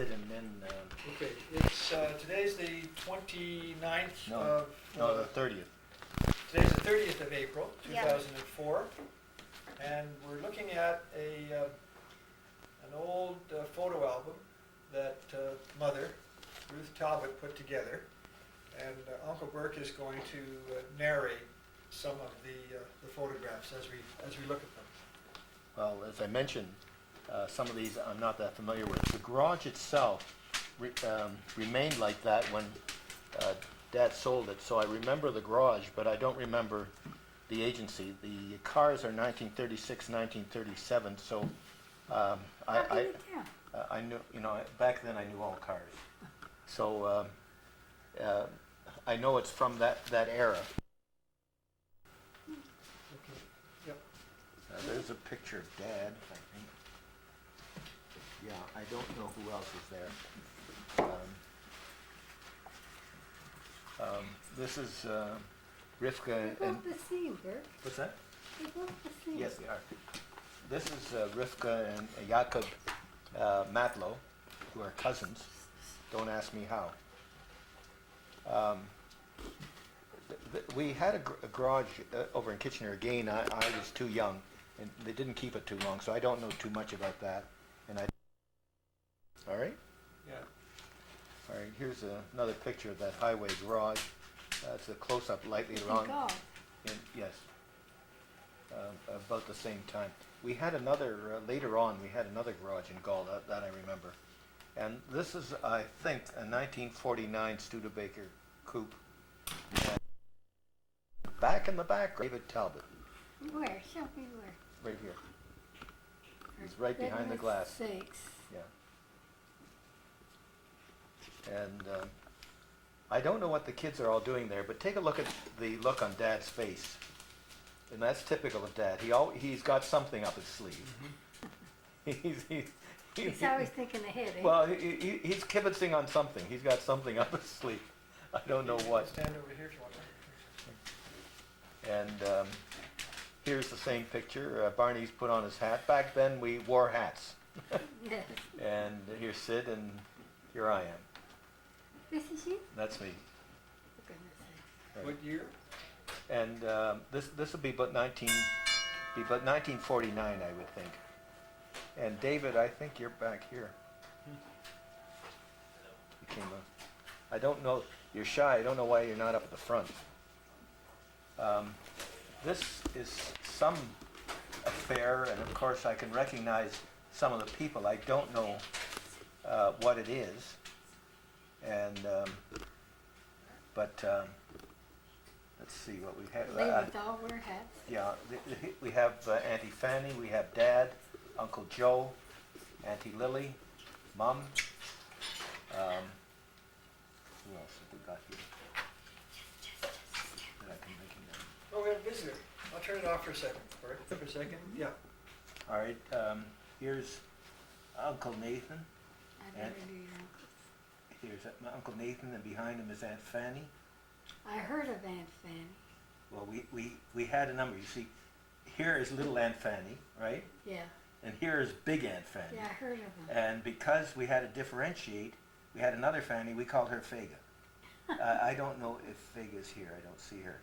Sid and Min. Okay, it's today's the 29th No, of. no, the 30th. Today's the 30th of April, Yeah. 2004, and we're looking at an old photo album that Mother, Ruth Talbot, put together, and Uncle Burke is going to narrate some of the photographs as we look at them. Well, as I mentioned, some of these I'm not that familiar with. The garage itself remained like that when Dad sold it, so I remember the garage, but I don't remember the agency. The cars are 1936, 1937, so I knew, back then I knew all cars. So I know it's from that era. Okay. Yep. There's a picture of Dad, I think. Yeah, I don't know who else is there. This is Rivka They're and... both the same, Bert. What's that? They're both the same. Yes, they are. This is Rivka and Jakob Matlow, who are cousins. Don't ask me how. We had a garage over in Kitchener. Again, I was too young, and they didn't keep it too long, so I don't know too much about that. All right? Yeah. All right, here's another picture of that highway garage. It's a close-up lightly around. Yes. About the same time. We had another, later on, we had another garage in Gaul, that I remember. And this is, I think, a 1949 Studebaker coupe. And back in the back, David Talbot. Where? Show me where. Right here. He's right behind the glass. Sakes. Yeah. And I don't know what the kids are all doing there, but take a look at the look on Dad's face. And that's typical of Dad. He's got something up his sleeve. Mm-hmm. He's always thinking ahead, eh? Well, he's kibitzing on something. He's got something up his sleeve. I don't know what. Stand over here if you want. And here's the same picture. Barney's put on his hat. Back then we wore hats. Yes. And here's Sid, and here I am. This is you? That's me. For goodness sake. Right. What year? And this will be about 1949, I would think. And David, I think you're back here. I don't know. You're shy. I don't know why you're not up at the front. This is some affair, and of course I can recognize some of the people. I don't know what it is, and but let's see what we have. Ladies all wear hats. Yeah, we have Auntie Fanny, we have Dad, Uncle Joe, Auntie Lily, Mom. Who else have we got here? That I can recognize. Oh, we have a visitor. I'll turn it off for a second. For a second? Yeah. All right, here's Uncle Nathan. I never knew your uncle. Here's Uncle Nathan, and behind him is Aunt Fanny. I heard of Aunt Fanny. Well, we had a number. You see, here is little Aunt Fanny, right? Yeah. And here is big Aunt Fanny. Yeah, I heard of them. And because we had to differentiate, we had another Fanny, we called her Fega. I don't know if Fega's here. I don't see her.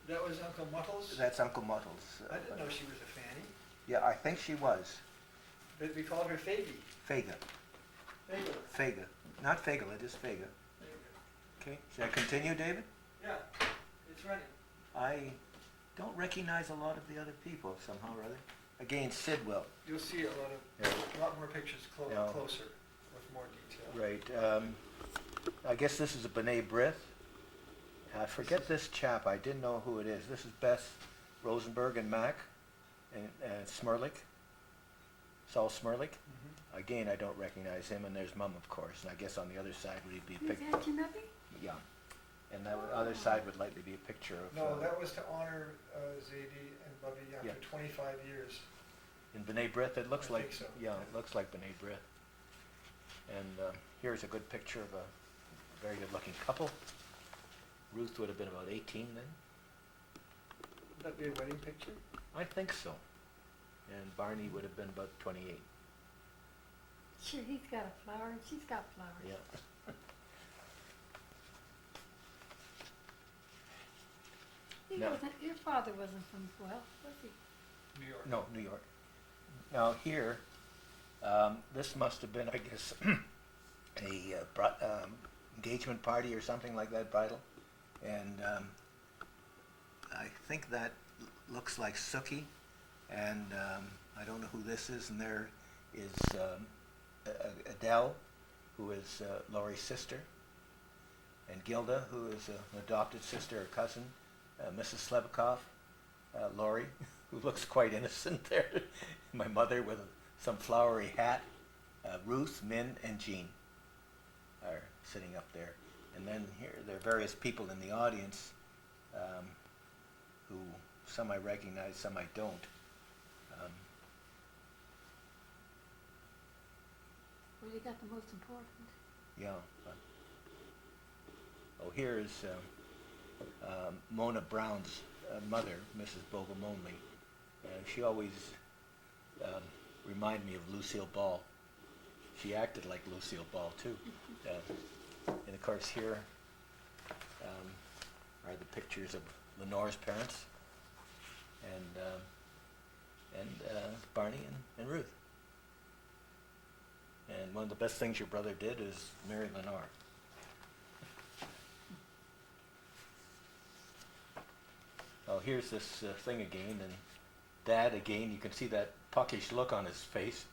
That was Uncle Muttles? That's Uncle Muttles. I didn't know she was a Fanny. Yeah, I think she was. But we called her Faby. Fega. Faby. Fega. Not Fagel, it is Fega. Okay, should I continue, David? Yeah, it's running. I don't recognize a lot of the other people somehow or other. Again, Sid will. You'll see a lot more pictures closer with more detail. Right. I guess this is a B'nai B'rith. I forget this chap. I didn't know who it is. This is Bess Rosenberg and Mac and Smirlik. Saul Smirlik. Mm-hmm. Again, I don't recognize him. And there's Mum, of course. And I guess on the other side would be a Is picture. that your mother? Yeah. And the other side would likely be a picture of... No, that was to honor Zadie and Bubby after Yeah. 25 years. In B'nai B'rith, it looks I like... think so. Yeah, it looks like B'nai B'rith. And here's a good picture of a very good-looking couple. Ruth would have been about 18 then. Would that be a wedding picture? I think so. And Barney would have been about 28. He's got a flower and she's got flowers. Yeah. No. Your father wasn't from Guelph, was he? New York. No, New York. Now here, this must have been, I guess, a engagement party or something like that, bridal. And I think that looks like Sookie. And I don't know who this is. And there is Adele, who is Laurie's sister. And Gilda, who is an adopted sister or cousin. Mrs. Slebikoff, Laurie, who looks quite innocent there. My mother with some flowery hat. Ruth, Min, and Jean are sitting up there. And then here there are various people in the audience who some I recognize, some I don't. Well, you got the most important. Yeah. Oh, here is Mona Brown's mother, Mrs. Bogomolny. She always reminded me of Lucille Ball. She acted like Lucille Ball too. And of course here are the pictures of Lenore's parents and Barney and Ruth. And one of the best things your brother did is marry Lenore. Oh, here's this thing again, and Dad again. You can see that puckish look on his face,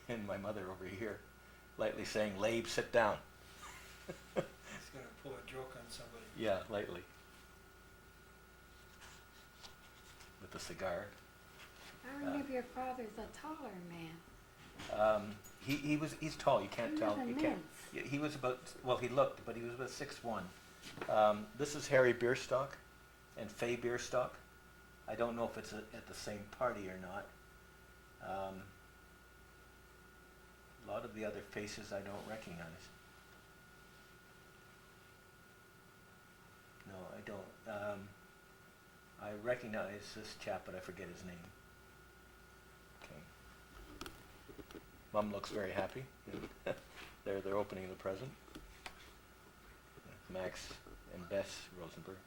and my mother over here, lightly saying, "Labe, sit down." He's going to pull a joke on somebody. Yeah, lightly. With the cigar. I remember your father's a taller man. He's tall. You can't He tell. was You can't. immense. He was about. Well, he looked, but he was about 6'1". This is Harry Bierstock and Fay Bierstock. I don't know if it's at the same party or not. A lot of the other faces I don't recognize. No, I don't. I recognize this chap, but I forget his name. Okay. Mom looks very happy. They're opening the present. Max and Bess Rosenberg.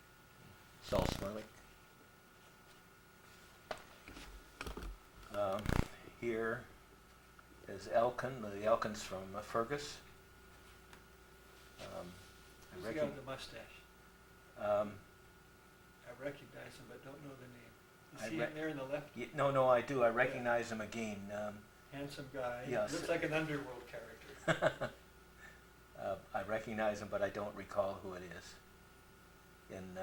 Saul Smirlick. Here is Elkin, the Elkins from Fergus. Who's the guy with the mustache? Um, I recognize him, but don't know the name. You I see him there in the left? no, I do. I recognize him again. Handsome guy. Yes. Looks like an underworld character. I recognize him, but I don't recall who it is. And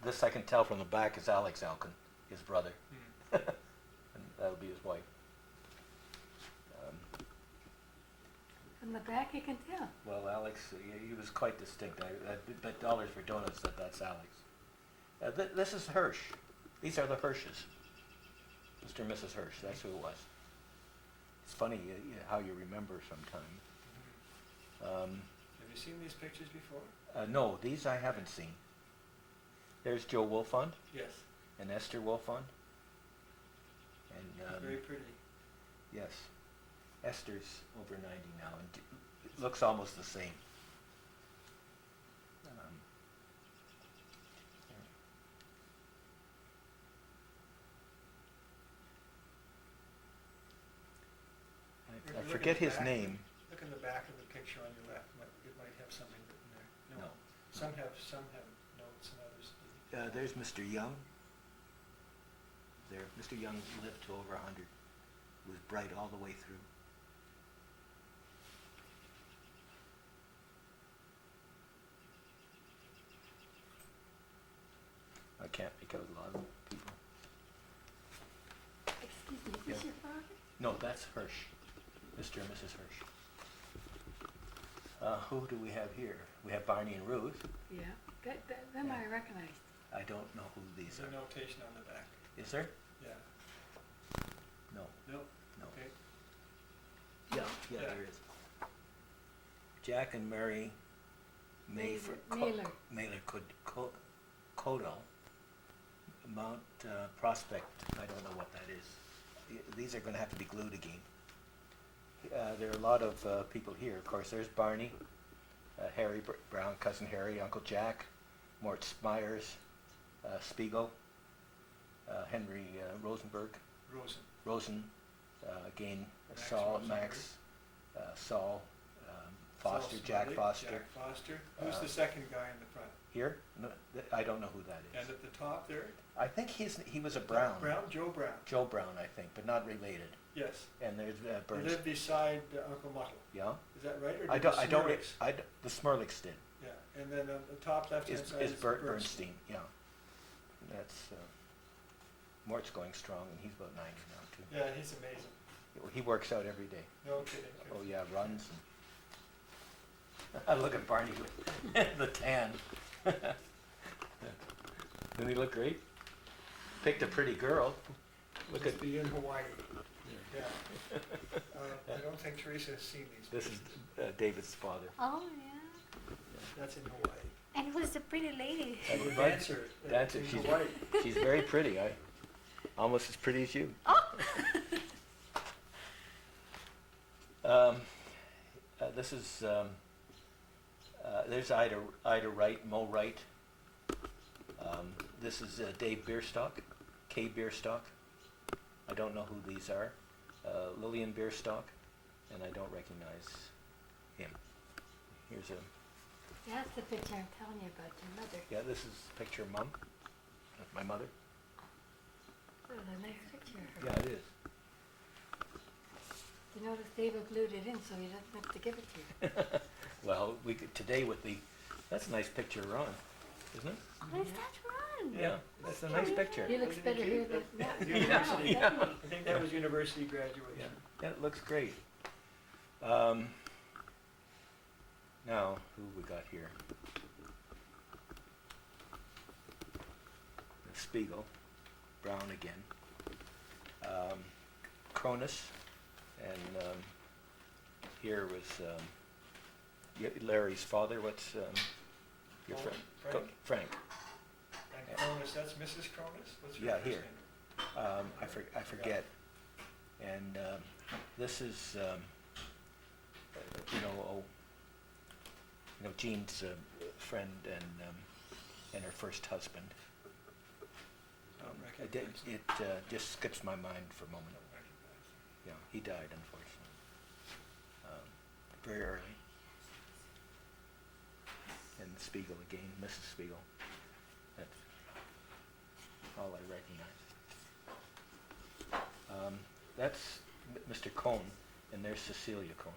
this I can tell from the back is Alex Elkin, his brother, and that'll be his wife. From the back you can tell. Well, Alex, he was quite distinct. I bet dollars for donuts that that's Alex. This is Hirsch. These are the Hirsches. Mr. and Mrs. Hirsch, that's who it was. It's funny how you remember sometimes. Have you seen these pictures before? No, these I haven't seen. There's Joe Wolfond Yes. and Esther Wolfond. And Very pretty. yes, Esther's over 90 now, and it looks almost the same. If I you look forget at the his back- name. Look in the back of the picture on your left. It might have something written there. No. Some have notes and others do. There's Mr. Young. There, Mr. Young lived to over 100. Was bright all the way through. I can't make out a lot of people. Excuse me, is Yeah. this your father? No, that's Hirsch, Mr. and Mrs. Hirsch. Who do we have here? We have Barney and Ruth. Yeah. Them Yeah. I recognized. I don't know who these There's a are. notation on the back. Is there? Yeah. No, No? no. Okay. Yeah, Yeah. there is. Jack and Mary Mailer. Mailer Codal, Mount Prospect. I don't know what that is. these are going to have to be glued again. There are a lot of people here. Of course, there's Barney, Harry Brown, Cousin Harry, Uncle Jack, Mort Myers, Spiegel, Henry Rosenberg, Rosen, again, Max Saul, Rosenberg. Max, Saul, Foster, Saul Jack Smiley, Foster. Jack Foster. Who's the second guy in the front? Here? No, I don't know who that is. And at the top there? I think he was a Brown. Joe Brown. Joe Brown, I think, but not related. Yes. And there's He Burns. lived beside Uncle Muttle. Yeah. Is that right? Or I did don't. the I don't. Smurlics? The Smurlics did. Yeah. And then on the top left-hand side Is is Bert Bernstein. Bernstein? Yeah. That's Mort's going strong, and he's about 90 now too. Yeah, he's amazing. He works out every day. No kidding. Oh yeah, runs. And look at Barney with the tan. Doesn't he look great? Picked a pretty girl. Look Must at be in Hawaii. Yeah. I don't think Teresa has seen these. this is David's father. Oh, yeah. That's in Hawaii. And who's the pretty lady? That's The right. dancer. Dancer. In She's Hawaii. she's very pretty. Almost as pretty as you. Oh! This is there's Ida Wright, Mo Wright. This is Dave Bierstock, K. Bierstock. I don't know who these are. Lillian Bierstock, and I don't recognize him. Here's a That's the picture I'm telling you about your mother. yeah. This is a picture of Mom, of my mother. Oh, a nice picture of her. Yeah, it is. You notice David glued it in so he doesn't have to give it to you. Well, we could, today with the that's a nice picture of Ron, isn't it? Oh, that's Ron. Yeah, that's a nice picture. He looks better here than that. University. Yeah. I think that was university graduation. Yeah, yeah, it looks great. Now, who we got here? Spiegel, Brown again. Cronus, and here was Larry's father. What's your friend? Frank. Frank. And Cronus, that's Mrs. Cronus? What's her Yeah, first here. name? I forget. And this is, Jean's friend and her first husband. Don't It recognize. just skips my mind for a moment. Don't recognize. Yeah, he died unfortunately, very early. And Spiegel again, Mrs. Spiegel. That's all I recognize. That's Mr. Cohn, and there's Cecilia Cohn.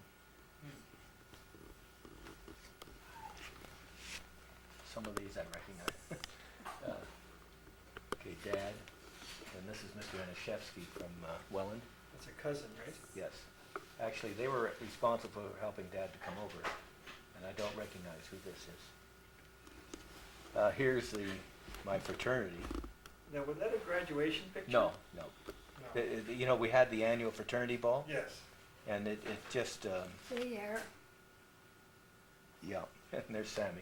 Some of these I recognize. Okay, Dad, and this is Mr. Anashevsky from Welland. That's a cousin, right? Yes. Actually, they were responsible for helping Dad to come over, and I don't recognize who this is. Here's my fraternity. Now, was that a graduation picture? No. No. We had the annual fraternity ball, Yes. and it just, See here. yeah, and there's Sammy.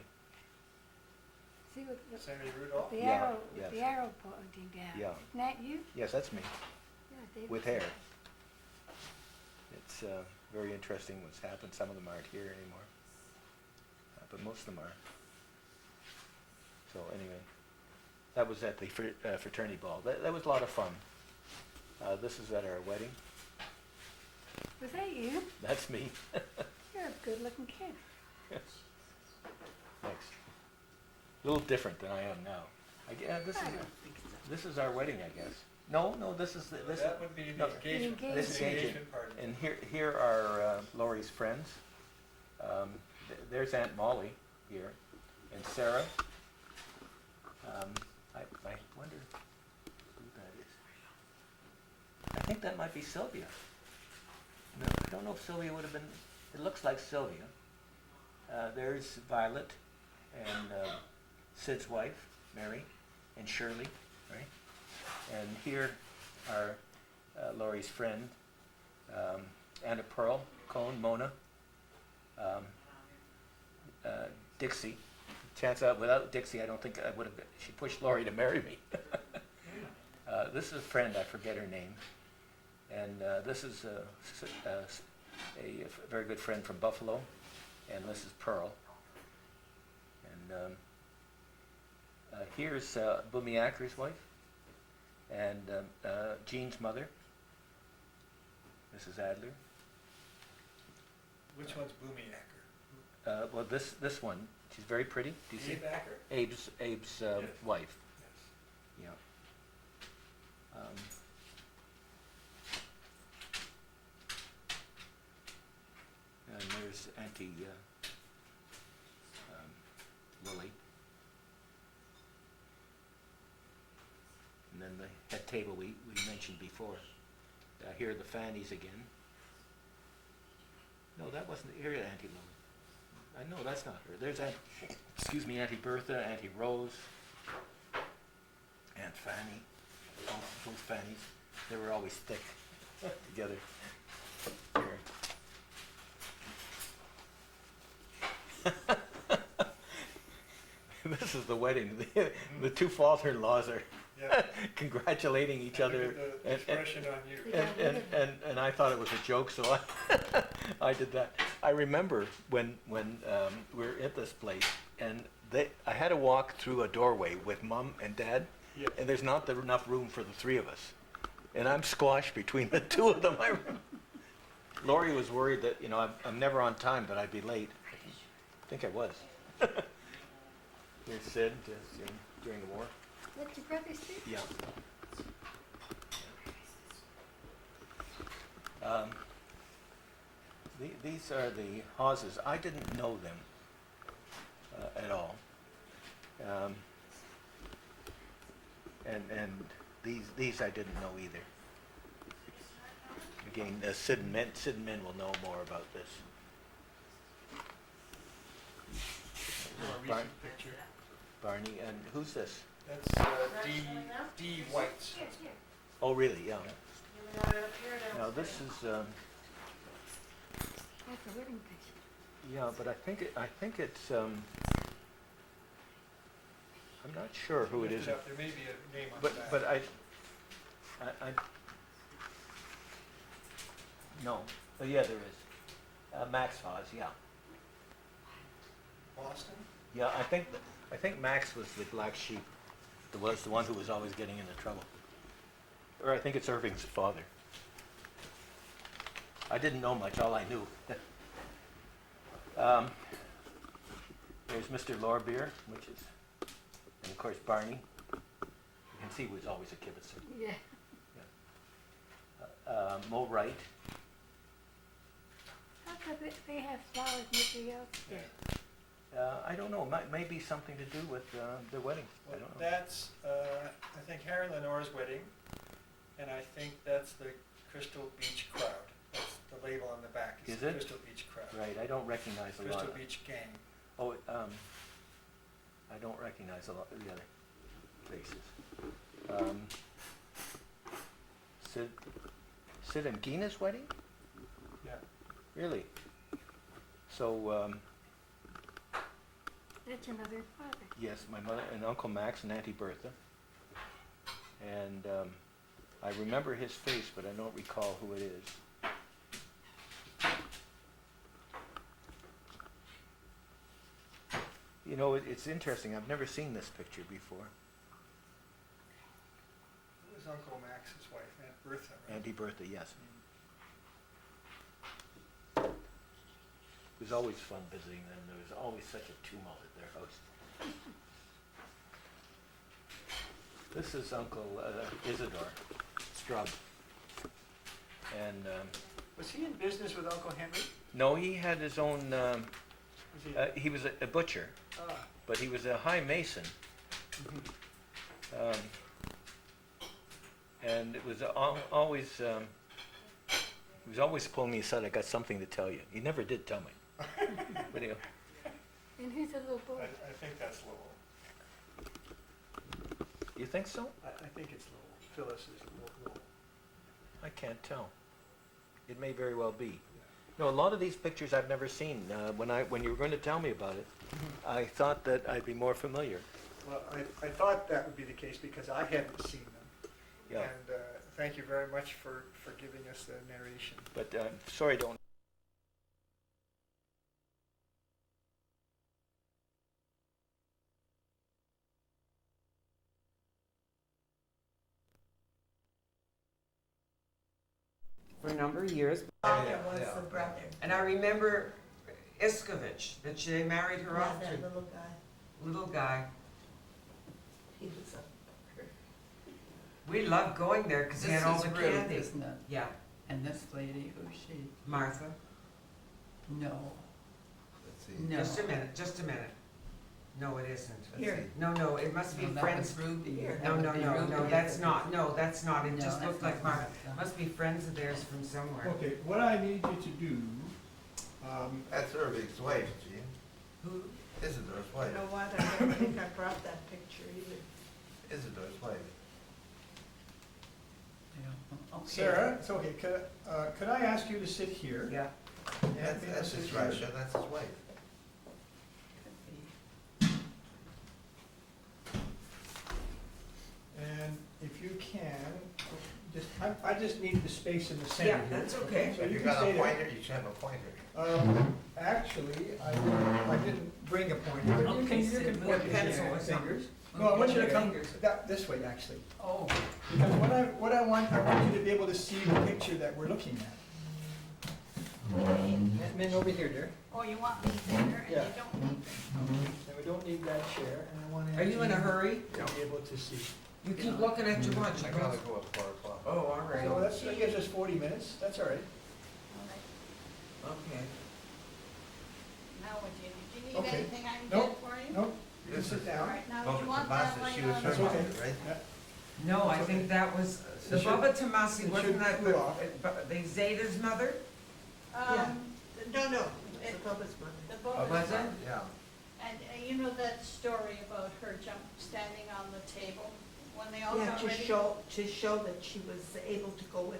See what Sammy Rudolph? the Yeah, arrow, yes. the arrow pointing down. Yeah. Isn't that you? Yes, that's me, Yeah, David. with hair. It's very interesting what's happened. Some of them aren't here anymore, but most of them are. So anyway, that was at the fraternity ball. That was a lot of fun. This is at our wedding. Was that you? That's me. You're a good-looking kid. Thanks. A little different than I am now. This I don't think so. this is our wedding, I guess. No, this is this. That would be the no, engagement. The This is the engagement. party. And here are Laurie's friends. There's Aunt Molly here, and Sarah. I wonder who that is. I think that might be Sylvia. No, I don't know if Sylvia would have been. It looks like Sylvia. There's Violet, and Sid's wife, Mary, and Shirley, right? And here are Laurie's friend, Anna Pearl, Cohn, Mona, Dixie. Chance out without Dixie, I don't think I would have. She pushed Laurie to marry me. This is a friend. I forget her name. And this is a very good friend from Buffalo, and this is Pearl. And here's Bumi Acker's wife, and Jean's mother, Mrs. Adler. Which one's Boomy Acker? Well, this one, she's very pretty. Do you see? Abe Acker? Abe's Yes. wife. Yes. Yeah. And there's Auntie Lily. And then the head table we mentioned before. Here are the Fannies again. No, that wasn't, here is Auntie Lily. I know that's not her. There's Auntie Bertha, Auntie Rose, Aunt Fanny, both Fannies. They were always thick together. This is the wedding. The two father-in-laws are congratulating each other. The expression on you. And I thought it was a joke, so I did that. I remember when we were at this place, and I had to walk through a doorway with Mom and Dad, Yes. and there's not enough room for the three of us. And I'm squashed between the two of them. I remember. Lori was worried that, I'm never on time, but I'd be late. I think I was. Here's Sid, just, during the war. Let your brother see? Yeah. These are the Hawses. I didn't know them at all. And these I didn't know either. Again, Sid and Men will know more about this. More recent picture. Barney, and who's this? That's D. White's husband. Oh, really? Yeah. Now this is. That's a wedding picture. Yeah, but I think it's. I'm not sure who it is. There may be a name on But the back. but I no. Oh, yeah, there is. Max Haws. Yeah. Boston? Yeah, I think Max was the black sheep. Was the one who was always getting into trouble. Or I think it's Irving's father. I didn't know much. All I knew. There's Mr. Lorbeer, which is, and of course Barney. You can see he was always a kibitzer. Yeah. Mo Wright. How come they have flowers nobody else did? I don't know. Maybe something to do with the wedding. I Well, don't know. that's, I think, Harry Lenore's wedding, and I think that's the Crystal Beach crowd. That's the label on the back. It's Is the it? Crystal Beach crowd. Right. I don't recognize a lot. Crystal Beach gang. Oh, I don't recognize a lot of the other faces. Sid and Gina's wedding? Yeah. Really? So, That's another father. yes, my mother and Uncle Max and Auntie Bertha. And I remember his face, but I don't recall who it is. It's interesting. I've never seen this picture before. It was Uncle Max's wife, Aunt Bertha, right? Auntie Bertha, yes. It was always fun visiting them. There was always such a tumult at their house. This is Uncle Isidore Strub. And Was he in business with Uncle Henry? no, he had his own, Was he? he was a butcher, but he was a high mason. And it was always, he was always pulling me aside. I got something to tell you. He never did tell me. But anyway. And who's the little boy? I think that's Lowell. You think so? I think it's Lowell. Phyllis is Lowell. I can't tell. It may very well be. No, a lot of these pictures I've never seen. When you were going to tell me about it, I thought that I'd be more familiar. Well, I thought that would be the case because I hadn't seen them. Yeah. And thank you very much for giving us the narration. But sorry, don't. For a number of years. Father was the brother. And I remember Iskovich, that they married her off Yeah, to. that little guy. Little guy. He was a We loved going there because he This had all is the Ruth, candy. isn't it? Yeah, And this lady, who's she? Martha. No, Let's see. no. Just a minute. No, it isn't. Let's Here. see. No, it must be No, that friends. was Ruby. Here. No, That would be Ruby. that's not, it No, just that's looked like not Martha. Must be friends of theirs from somewhere. Okay, what I need you to do, That's Irving's wife, Jean. Who? Isidore's You wife. know what, I don't think I brought that picture either. Isidore's wife. Yeah, okay. Sarah, it's okay, could I ask you to sit here? Yeah. That's his Russia, that's his wife. And if you can, I just need the space in the center Yeah, here. that's okay. So If you you can got stay a there. pointer, you should have a pointer. Actually, I didn't bring a pointer, but you Okay, can sit point with your pencil or something. fingers. No, I want you to Okay. come this way, actually. Oh, Because I want you to be able to see the picture that we're looking at. Men over here, dear. Oh, you want me there, and you Yeah. don't need me. And we don't need that chair, and I want to. Are you in a hurry? To be able to see. You keep looking at your watch. I gotta go at 4 o'clock. Oh, all right. So that gives us 40 minutes, that's all right. All right. Okay. Now what do you need? Do you need Okay. anything I can Nope. get for you? Nope, you can This sit is- All down. right, now Bubba do you want that Tomasa, one she was on? her That's okay. mother, right? Yeah. No, I think that was, the It should- Bubba Tomasi, it wasn't should that cool off. the Zeta's mother? No, It- the Bubba's mother. The Oh, book, was it? Yeah. and you know that story about her standing on the table when they all Yeah, got to ready? show that she was able to go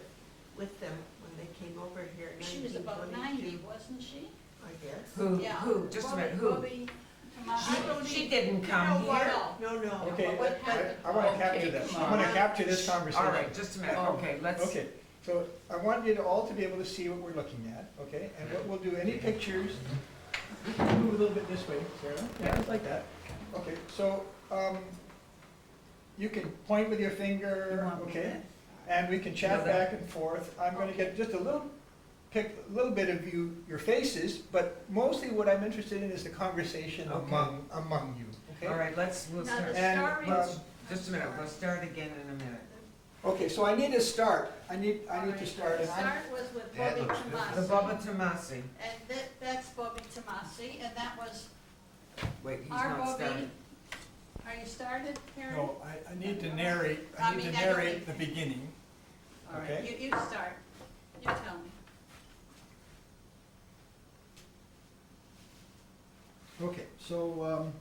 with them when they came over here in She was about 90, 1922, wasn't she? I guess. Who, just a minute, who? Bobby Tomasi. She didn't come No, here. No. Okay, What happened? I want to Okay, capture this, come I want to on. capture this conversation. All right, just a minute, okay, let's, Okay, so I want you to all to be able to see what we're looking at, okay? And what we'll do, any pictures, we can move a little bit this way, Sarah, yeah, just like that. Okay, so, you can point with your you finger, want me okay? to- And we can chat No, that- back and forth. I'm gonna Okay. get just a little bit of your faces, but mostly what I'm interested in is the conversation Okay. among you, okay? all right, we'll Now start. the And, story um, is. Just a minute, we'll start again in a minute. Okay, so I need to start. I need to start. The and I'm- start was with That Bobby looks good. Tomasi. The Bubba Tomasi, And that's Bobby Tomasi, and that was wait, he's our not Bobby. started. Are you started, Karen? No, I need to narrate, I mean, I don't need- the beginning. All right, okay. you start. You tell me. Okay, so,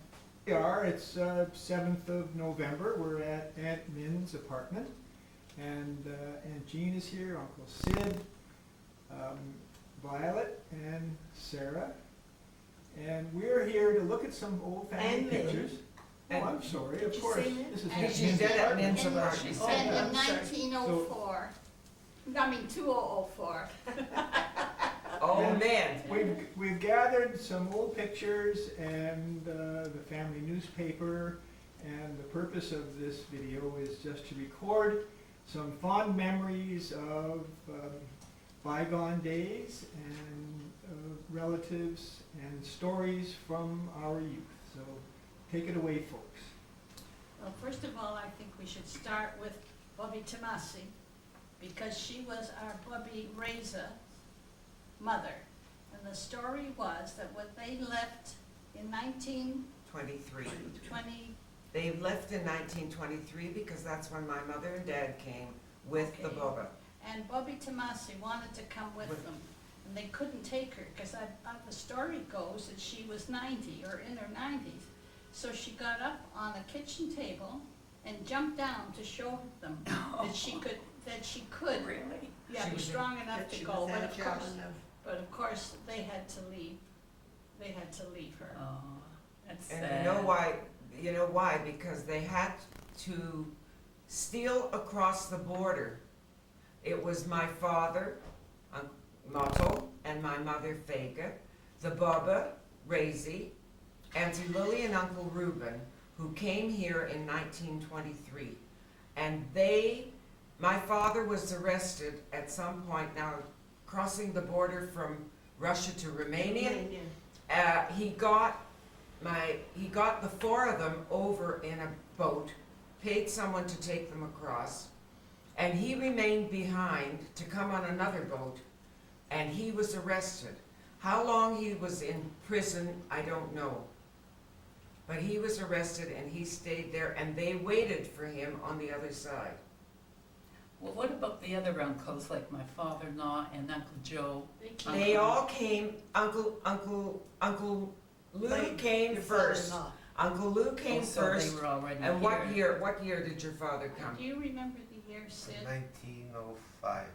it's 7th of November, we're at Aunt Min's apartment, and Aunt Jean is here, Uncle Sid, Violet, and Sarah. And we're here to look at some old family And Min. pictures. Oh, I'm sorry, of Did you course. say Min? This is And Aunt she's Min's dead at apartment. Min's apartment. She Oh, said And that. in I'm sorry. 1904, I mean 2004. Oh, Yeah. man. We've gathered some old pictures and the family newspaper, and the purpose of this video is just to record some fond memories of bygone days and relatives and stories from our youth. So take it away, folks. Well, first of all, I think we should start with Bobby Tomasi, because she was our Bobby Reza mother. And the story was that when they left in 1920, 23. They left in 1923 because that's when my mother and dad came with the Okay. Bubba. and Bobby Tomasi wanted to come with them. And they couldn't take her, because the story goes that she was 90 or in her 90s. So she got up on a kitchen table and jumped down to show them that she could, Really? yeah, She be was strong enough That to she go, was but of agile course, enough. they had to leave. They had to leave her. Oh, that's And sad. you know why? You know why? Because they had to steal across the border It was my father, Motto, and my mother, Fega, the Baba, Raisy, Auntie Lily and Uncle Reuben, who came here in 1923. And my father was arrested at some point, now crossing the border from Russia to Romania. He got the four of them over in a boat, paid someone to take them across, and he remained behind to come on another boat, and he was arrested. How long he was in prison, I don't know. But he was arrested and he stayed there, and they waited for him on the other side. Well, what about the other uncles, like my father-in-law and Uncle Joe? They all came, Uncle Lou came Your first. father-in-law. Uncle Lou came So first. they were already And here. what year did your father come? Do you remember the year, Sid, 1905.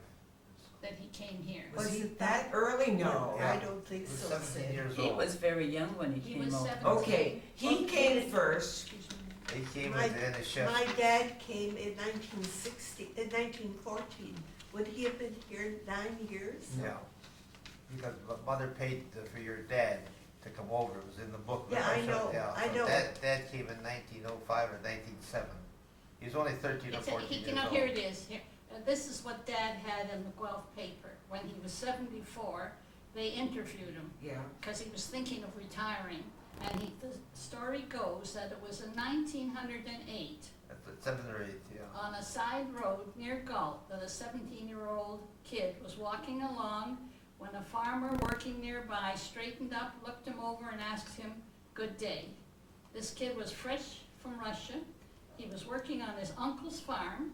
that he came here? Was Was he it that early? No. Yeah. I don't think He was so, 17 Sid. years He old. was very young when he He came was over. 17. Okay, he came first. Excuse me. He came My- with the chef. My dad came in 1914. Would he have been here 9 years? No. Because mother paid for your dad to come over. It was in the book. Yeah, I know, Yeah, I so know. Dad came in 1905 or 1907. He was only 13 or It's 14 he, years you know, old. here it is. Here, this is what Dad had in the Guelph paper. When he was 74, they interviewed him Yeah. because he was thinking of retiring. And the story goes that it was in 1908 At 7 or 8, yeah. on a side road near Galt that a 17-year-old kid was walking along when a farmer working nearby straightened up, looked him over, and asked him, "Good day." This kid was fresh from Russia. He was working on his uncle's farm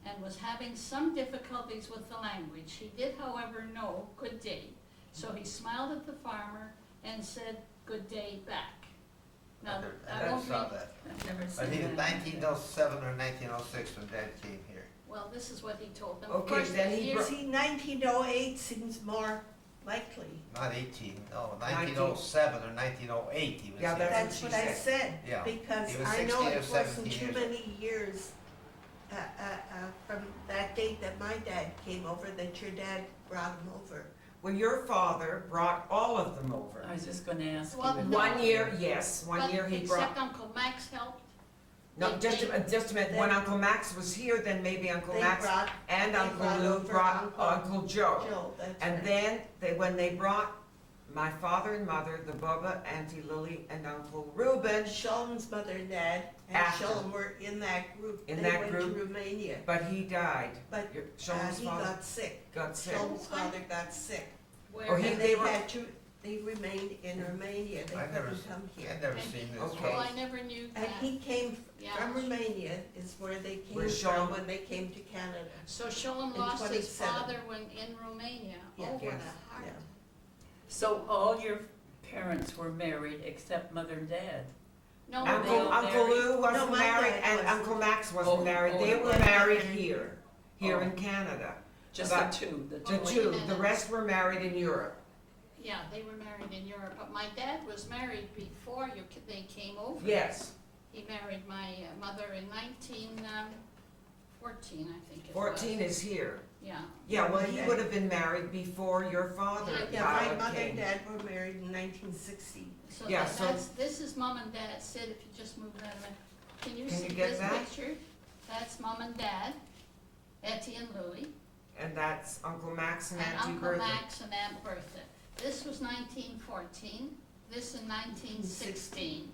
and was having some difficulties with the language. He did, however, know "good day." So he smiled at the farmer and said "good day" back. Now, I I never won't saw read, that. I've never But he seen was that. 1907 or 1906 when Dad came here. well, this is what he told them. Okay, Of course, then the he years- See, 1908 seems more likely. Not 18, no, 1907 or 1908 he was Yeah, here. That's That's what what she I said. Yeah. Because He was I 16 know or it 17 wasn't too years many years from that date that my dad came over, that your dad brought him over. Well, your father brought all of them over. I was just gonna ask you. Well, if- no. 1 year, yes, one But year he except brought, Uncle Max helped. no, just a minute, when Uncle Max was here, then maybe Uncle They Max brought and they Uncle brought Lou over brought Uncle Joe. Joe, that's And right. then, when they brought my father and mother, the Bubba, Auntie Lily, and Uncle Reuben, Sheldon's mother and dad and After. Sheldon were in that group. In They that went group? to Romania, but he died. but Your- Sheldon's he father got sick. got sick. Sheldon's father got sick. Where Oh, he- And they they were- they remained in Romania. They I never couldn't s- come here. I've never And seen he- this Okay. Oh, case. I never knew And that. he came Yeah. from Romania is where they came Where from Sheldon- when they came to Canada. So Sholem in lost his 27. father when in Romania. Yeah. Oh, what Yes. a heart. Yeah. So all your parents were married except mother and dad? No, Were they Uncle, all Uncle married? Lou wasn't No, my married, dad and wasn't. Uncle Max wasn't Oh, married. They oh, were yeah. married here Oh. in Canada. Just But- the two, the The two. two, the rest were married in Europe. Yeah, they were married in Europe, but my dad was married before they came over. Yes, He married my mother in 1914, I think it was. 14 is here. Yeah. Yeah, well, My he dad- would have been married before your father, Yeah, my Violet, mother came. and dad were married in 1960. So Yeah, that- so- this is mom and dad. Sid, if you just move that a minute. Can you Can see you get this that? picture? That's mom and dad, Etty and Louie, And that's Uncle Max and and Auntie Uncle Bertha. Max and Aunt Bertha. This was 1914, this in 1916.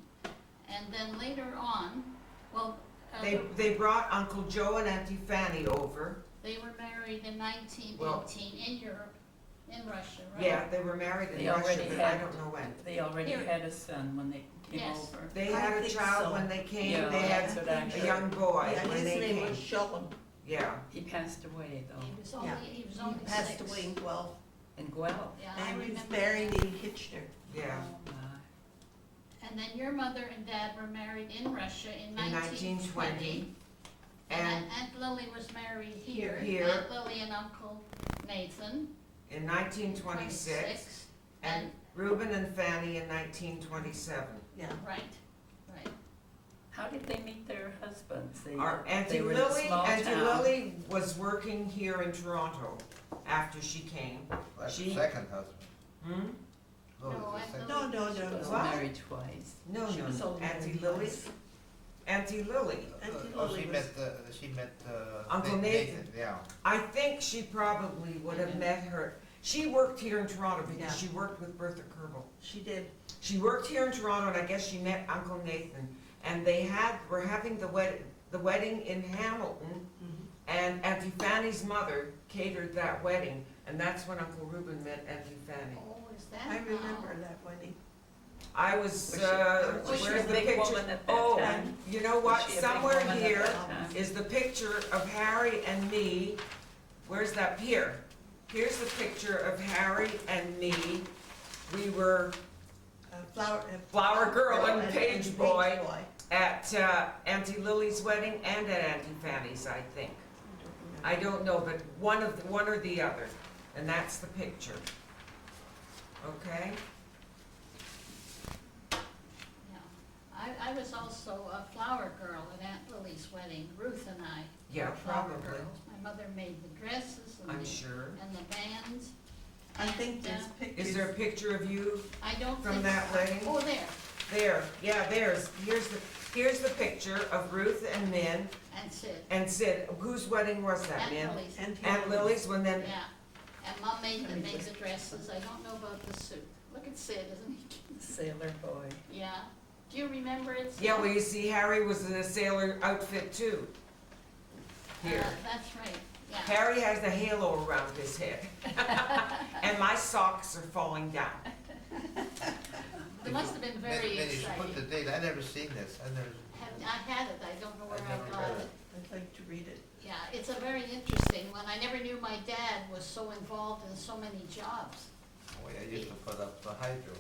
And then later on, well, They brought Uncle Joe and Auntie Fanny over. they were married in 1918 in Europe, in Russia, right? Yeah, they were married in They Russia, already but I had- don't know when. They already Here. had a son when they came Yes. over. They I had a think child so. when they came, Yeah, they that's had what actually- a young boy Yeah, when his they name was came. Sheldon. Yeah, He passed away though, He was Yeah. only, he was He only passed 6. away in Guelph, in Guelph. Yeah, I and he's remember buried that. in Kitchener. yeah. Oh, my. And then your mother and dad were married in Russia in In 1920. 1920. And And Aunt Lily was married here. Here. Aunt Lily and Uncle Nathan. in 1926, and Reuben and Fanny in 1927. Yeah. Right, right. How did they meet their husbands? Our Auntie they were in a Lily, small Auntie town. Lily was working here in Toronto after she came. That's She- the second husband. Hmm? Lily, No, the Aunt second- No, no, She no, was no. What? married twice. No, She was no, only Auntie married Lily. twice. Auntie Lily. Auntie Oh, Lily she was- met Uncle Nathan. Yeah. I think she probably would have met her. She worked here in Toronto because she worked with Bertha Kerbel. She did. She worked here in Toronto, and I guess she met Uncle Nathan. And were having the wedding in Hamilton, and Auntie Fanny's mother catered that wedding, and that's when Uncle Reuben met Auntie Fanny. Oh, is that I how? remember that wedding. I was, Was she where's a the big picture? woman at that Oh, time? you know what, Was she a big somewhere woman at here that time? is the picture of Harry and me. Where's that? Here. Here's the picture of Harry and me. We were Flower Girl and Page Page Boy at Auntie Lily's wedding and at Auntie Fanny's, I think. I don't know, but one or the other, and that's the picture. Okay? Yeah. I was also a flower girl at Aunt Lily's wedding, Ruth and I. Yeah, were flower probably. girls. My mother made the dresses and I'm the, sure. and the bands. I think there's And, pictures. Is there a picture of you I don't from think. that wedding? Oh, there, there? Yeah, here's the picture of Ruth and Min and Sid, and Sid. Whose wedding was that, Min? Aunt Lily's. And Aunt Lily's, when then, Yeah, and Mom made the dresses, I don't know about the suit. Look at Sid, isn't he cute? Sailor boy. Yeah, do you remember it? Sid? yeah, well, you see, Harry was in a sailor outfit too. Here. That's right, yeah. Harry has the halo around his head. And my socks are falling down. It must have been very Maybe you should put the exciting. date, I never seen this, I had it, I don't know where I've I never got read it. I'd like to read it. Yeah, it's a very interesting one. I never knew my dad was so involved in so many jobs. Oh, yeah, I used to put up the hydro,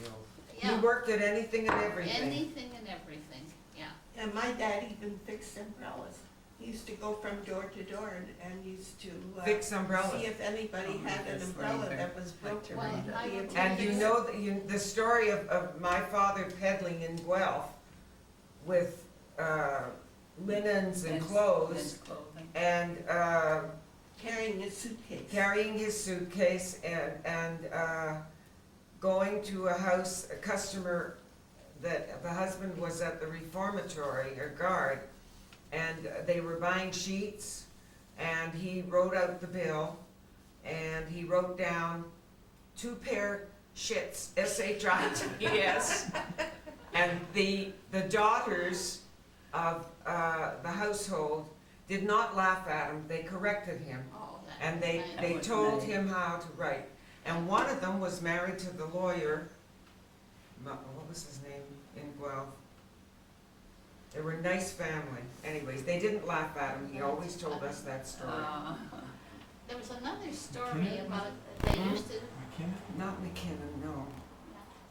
you know. He Yeah, worked at anything and everything. anything and everything, yeah. And my dad even fixed umbrellas. He used to go from door to door and used to Fix umbrellas. see if anybody Oh, had an yes, umbrella later. that was Like broken. to Well, read it. I would And you fix know the story of my father peddling in Guelph with linens and Men's clothes clothing. and Carrying a suitcase. carrying his suitcase and going to a house, a customer that the husband was at the reformatory or guard, and they were buying sheets, and he wrote out the bill, and he wrote down 2 pair shits, S-H-I-T-S, and the daughters of the household did not laugh at him, they corrected him. Oh, that. And they That was told nice. him how to write. And one of them was married to the lawyer, what was his name, in Guelph? They were a nice family. Anyways, they didn't laugh at him, he always told us that story. There was another story about, they used to, Not McKinnon, no.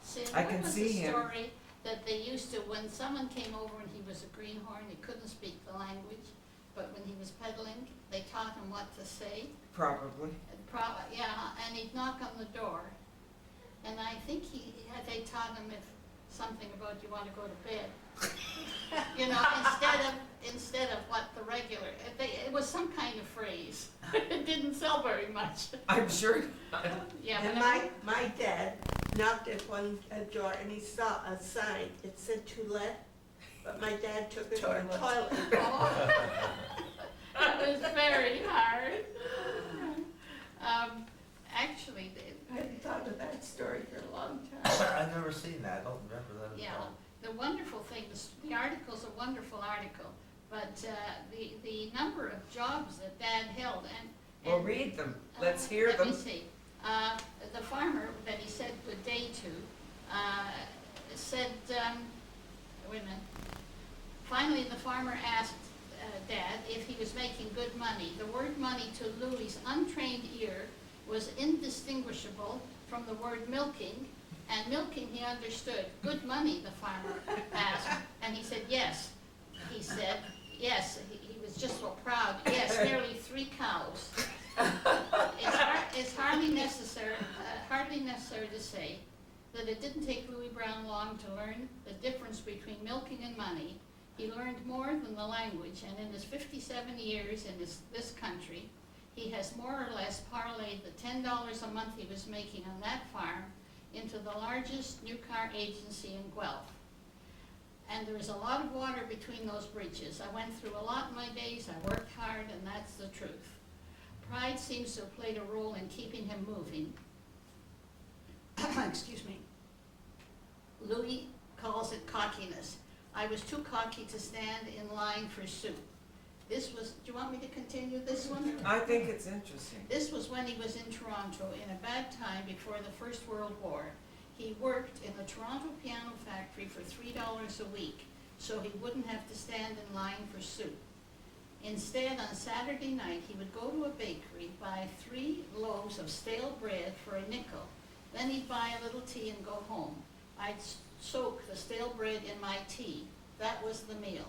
Sid, I what can was see the him. story that they used to, when someone came over and he was a greenhorn, he couldn't speak the language, but when he was peddling, they taught him what to say. Probably. Yeah, and he'd knock on the door, and I think they taught him if something about you want to go to bed. You know, instead of what the regular, it was some kind of phrase. It didn't sell very much. I'm sure. Yeah, And but my dad knocked at one door and he saw a sign, it said to let, but my dad took it for a toilet. It was very hard. Actually, I hadn't thought of that story for a long time. I've never seen that, I don't remember that at Yeah, all. the wonderful thing, the article's a wonderful article, but the number of jobs that Dad held and. Well, read them. Let's hear Let them. me see. The farmer that he said good day to said, wait a minute. Finally, the farmer asked Dad if he was making good money. The word money to Louis's untrained ear was indistinguishable from the word milking, and milking he understood. Good money, the farmer asked, and he said yes. He said yes. He was just so proud. Yes, nearly 3 cows. It's hardly necessary to say that it didn't take Louis Brown long to learn the difference between milking and money, He learned more than the language, and in his 57 years in this country, he has more or less parlayed the $10 a month he was making on that farm into the largest new car agency in Guelph. And there is a lot of water between those bridges. I went through a lot in my days, I worked hard, and that's the truth. Pride seems to have played a role in keeping him moving. Excuse me. Louis calls it cockiness. I was too cocky to stand in line for soup. This was, do you want me to continue this one? I think it's interesting. This was when he was in Toronto in a bad time before the First World War. He worked in the Toronto piano factory for $3 a week, so he wouldn't have to stand in line for soup. Instead, on Saturday night, he would go to a bakery, buy 3 loaves of stale bread for a nickel. Then he'd buy a little tea and go home. I'd soak the stale bread in my tea. That was the meal.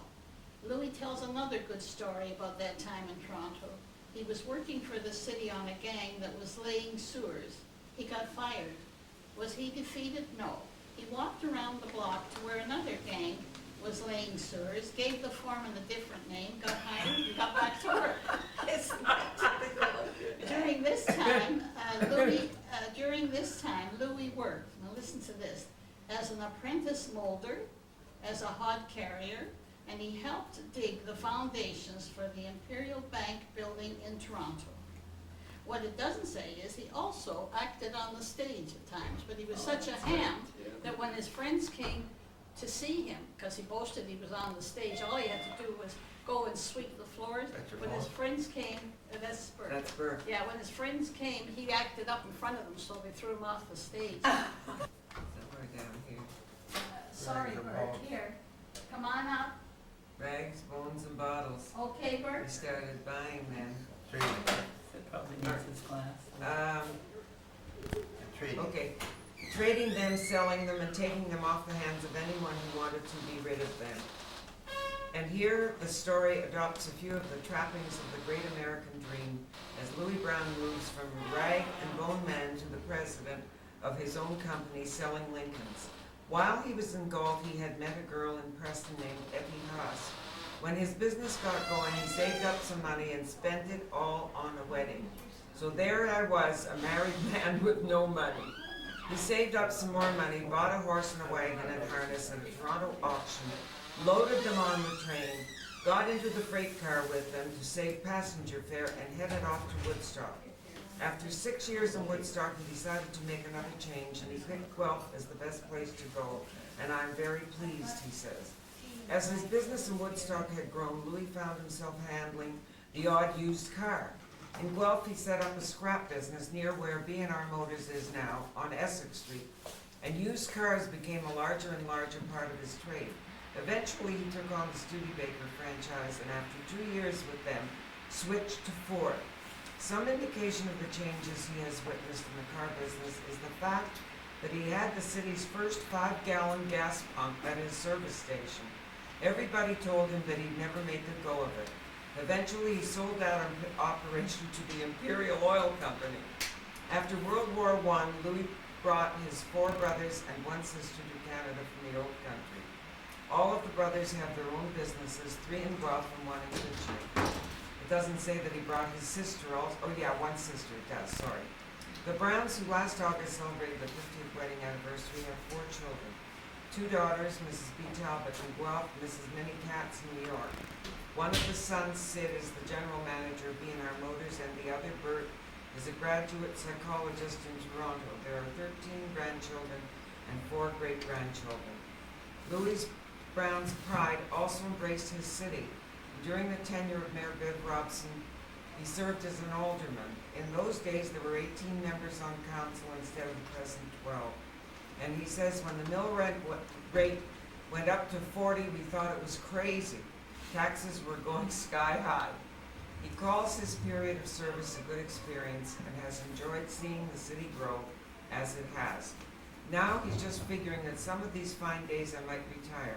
Louis tells another good story about that time in Toronto. He was working for the city on a gang that was laying sewers. He got fired. Was he defeated? No. He walked around the block to where another gang was laying sewers, gave the foreman a different name, got hired, and got back to work. Isn't that typical? During this time, Louis worked, now listen to this, as an apprentice molder, as a hod carrier, and he helped dig the foundations for the Imperial Bank building in Toronto. What it doesn't say is he also acted on the stage at times, but he was such a ham that when his friends came to see him, because he boasted he was on the stage, all he had to do was go and sweep the floors. When his friends came, that's Burke. That's Burke. Yeah, when his friends came, he acted up in front of them, so they threw him off the stage. Somewhere down here. Sorry, Rags and Burke, bones. here, come on up. Rags, bones, and bottles. Okay, Burke? We started buying them. Treating, It probably needs his glass. treating. Okay. Trading them, selling them, and taking them off the hands of anyone who wanted to be rid of them. And here the story adopts a few of the trappings of the great American dream as Louis Brown moves from rag and bone man to the president of his own company selling Lincolns. While he was in Galt, he had met a girl in Preston named Aby Topp. When his business got going, he saved up some money and spent it all on a wedding. So there I was, a married man with no money. He saved up some more money, bought a horse and a wagon and harness at a Toronto auction, loaded them on the train, got into the freight car with them to save passenger fare, and headed off to Woodstock. After 6 years in Woodstock, he decided to make another change, and he picked Guelph as the best place to go, and I'm very pleased, he says. As his business in Woodstock had grown, Louis found himself handling the odd used car. In Guelph, he set up a scrap business near where B&R Motors is now, on Essex Street, and used cars became a larger and larger part of his trade. Eventually, he took on the Studebaker franchise, and after 2 years with them, switched to Ford. Some indication of the changes he has witnessed in the car business is the fact that he had the city's first 5-gallon gas pump at his service station. Everybody told him that he'd never make a go of it. Eventually, he sold that operation to the Imperial Oil Company. After World War I, Louis brought his 4 brothers and 1 sister to Canada from the old country. All of the brothers have their own businesses, 3 in Guelph and 1 in Kitchener. It doesn't say that he brought his sister also. Oh yeah, 1 sister, it does, sorry. The Browns, who last August celebrated their 50th wedding anniversary, have 4 children. 2 daughters, Mrs. Aby Topp in Guelph, Mrs. Minnie Katz in New York. One of the sons, Sid, is the general manager of B&R Motors, and the other, Bert, is a graduate psychologist in Toronto. There are 13 grandchildren and 4 great-grandchildren. Louis Brown's pride also embraced his city. During the tenure of Mayor Bev Robson, he served as an alderman. In those days, there were 18 members on council instead of the present 12. And he says when the mill rate went up to 40, we thought it was crazy. Taxes were going sky high. He calls his period of service a good experience and has enjoyed seeing the city grow as it has. Now he's just figuring that some of these fine days I might retire.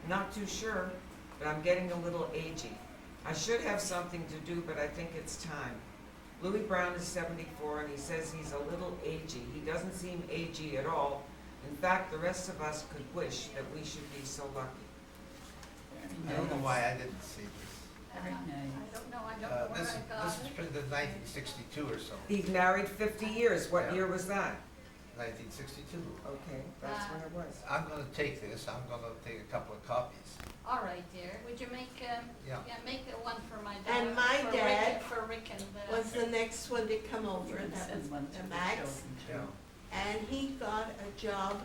Not too sure, but I'm getting a little agey. I should have something to do, but I think it's time. Louis Brown is 74 and he says he's a little agey. He doesn't seem agey at all. In fact, the rest of us could wish that we should be so lucky. I don't know why I didn't see this. Very nice. I don't know, I don't know where This I got is it. printed in 1962 or so. He's married 50 years. What Yeah. year was that? 1962. Okay, that's when it was. I'm gonna take this, I'm gonna take a couple of copies. All right, dear, would you make, Yeah. make the one for my dad? And my for dad Rick, for Rick and, Was the next one to come over, You can that send was one to the Max. children, too. Yeah. And he got a job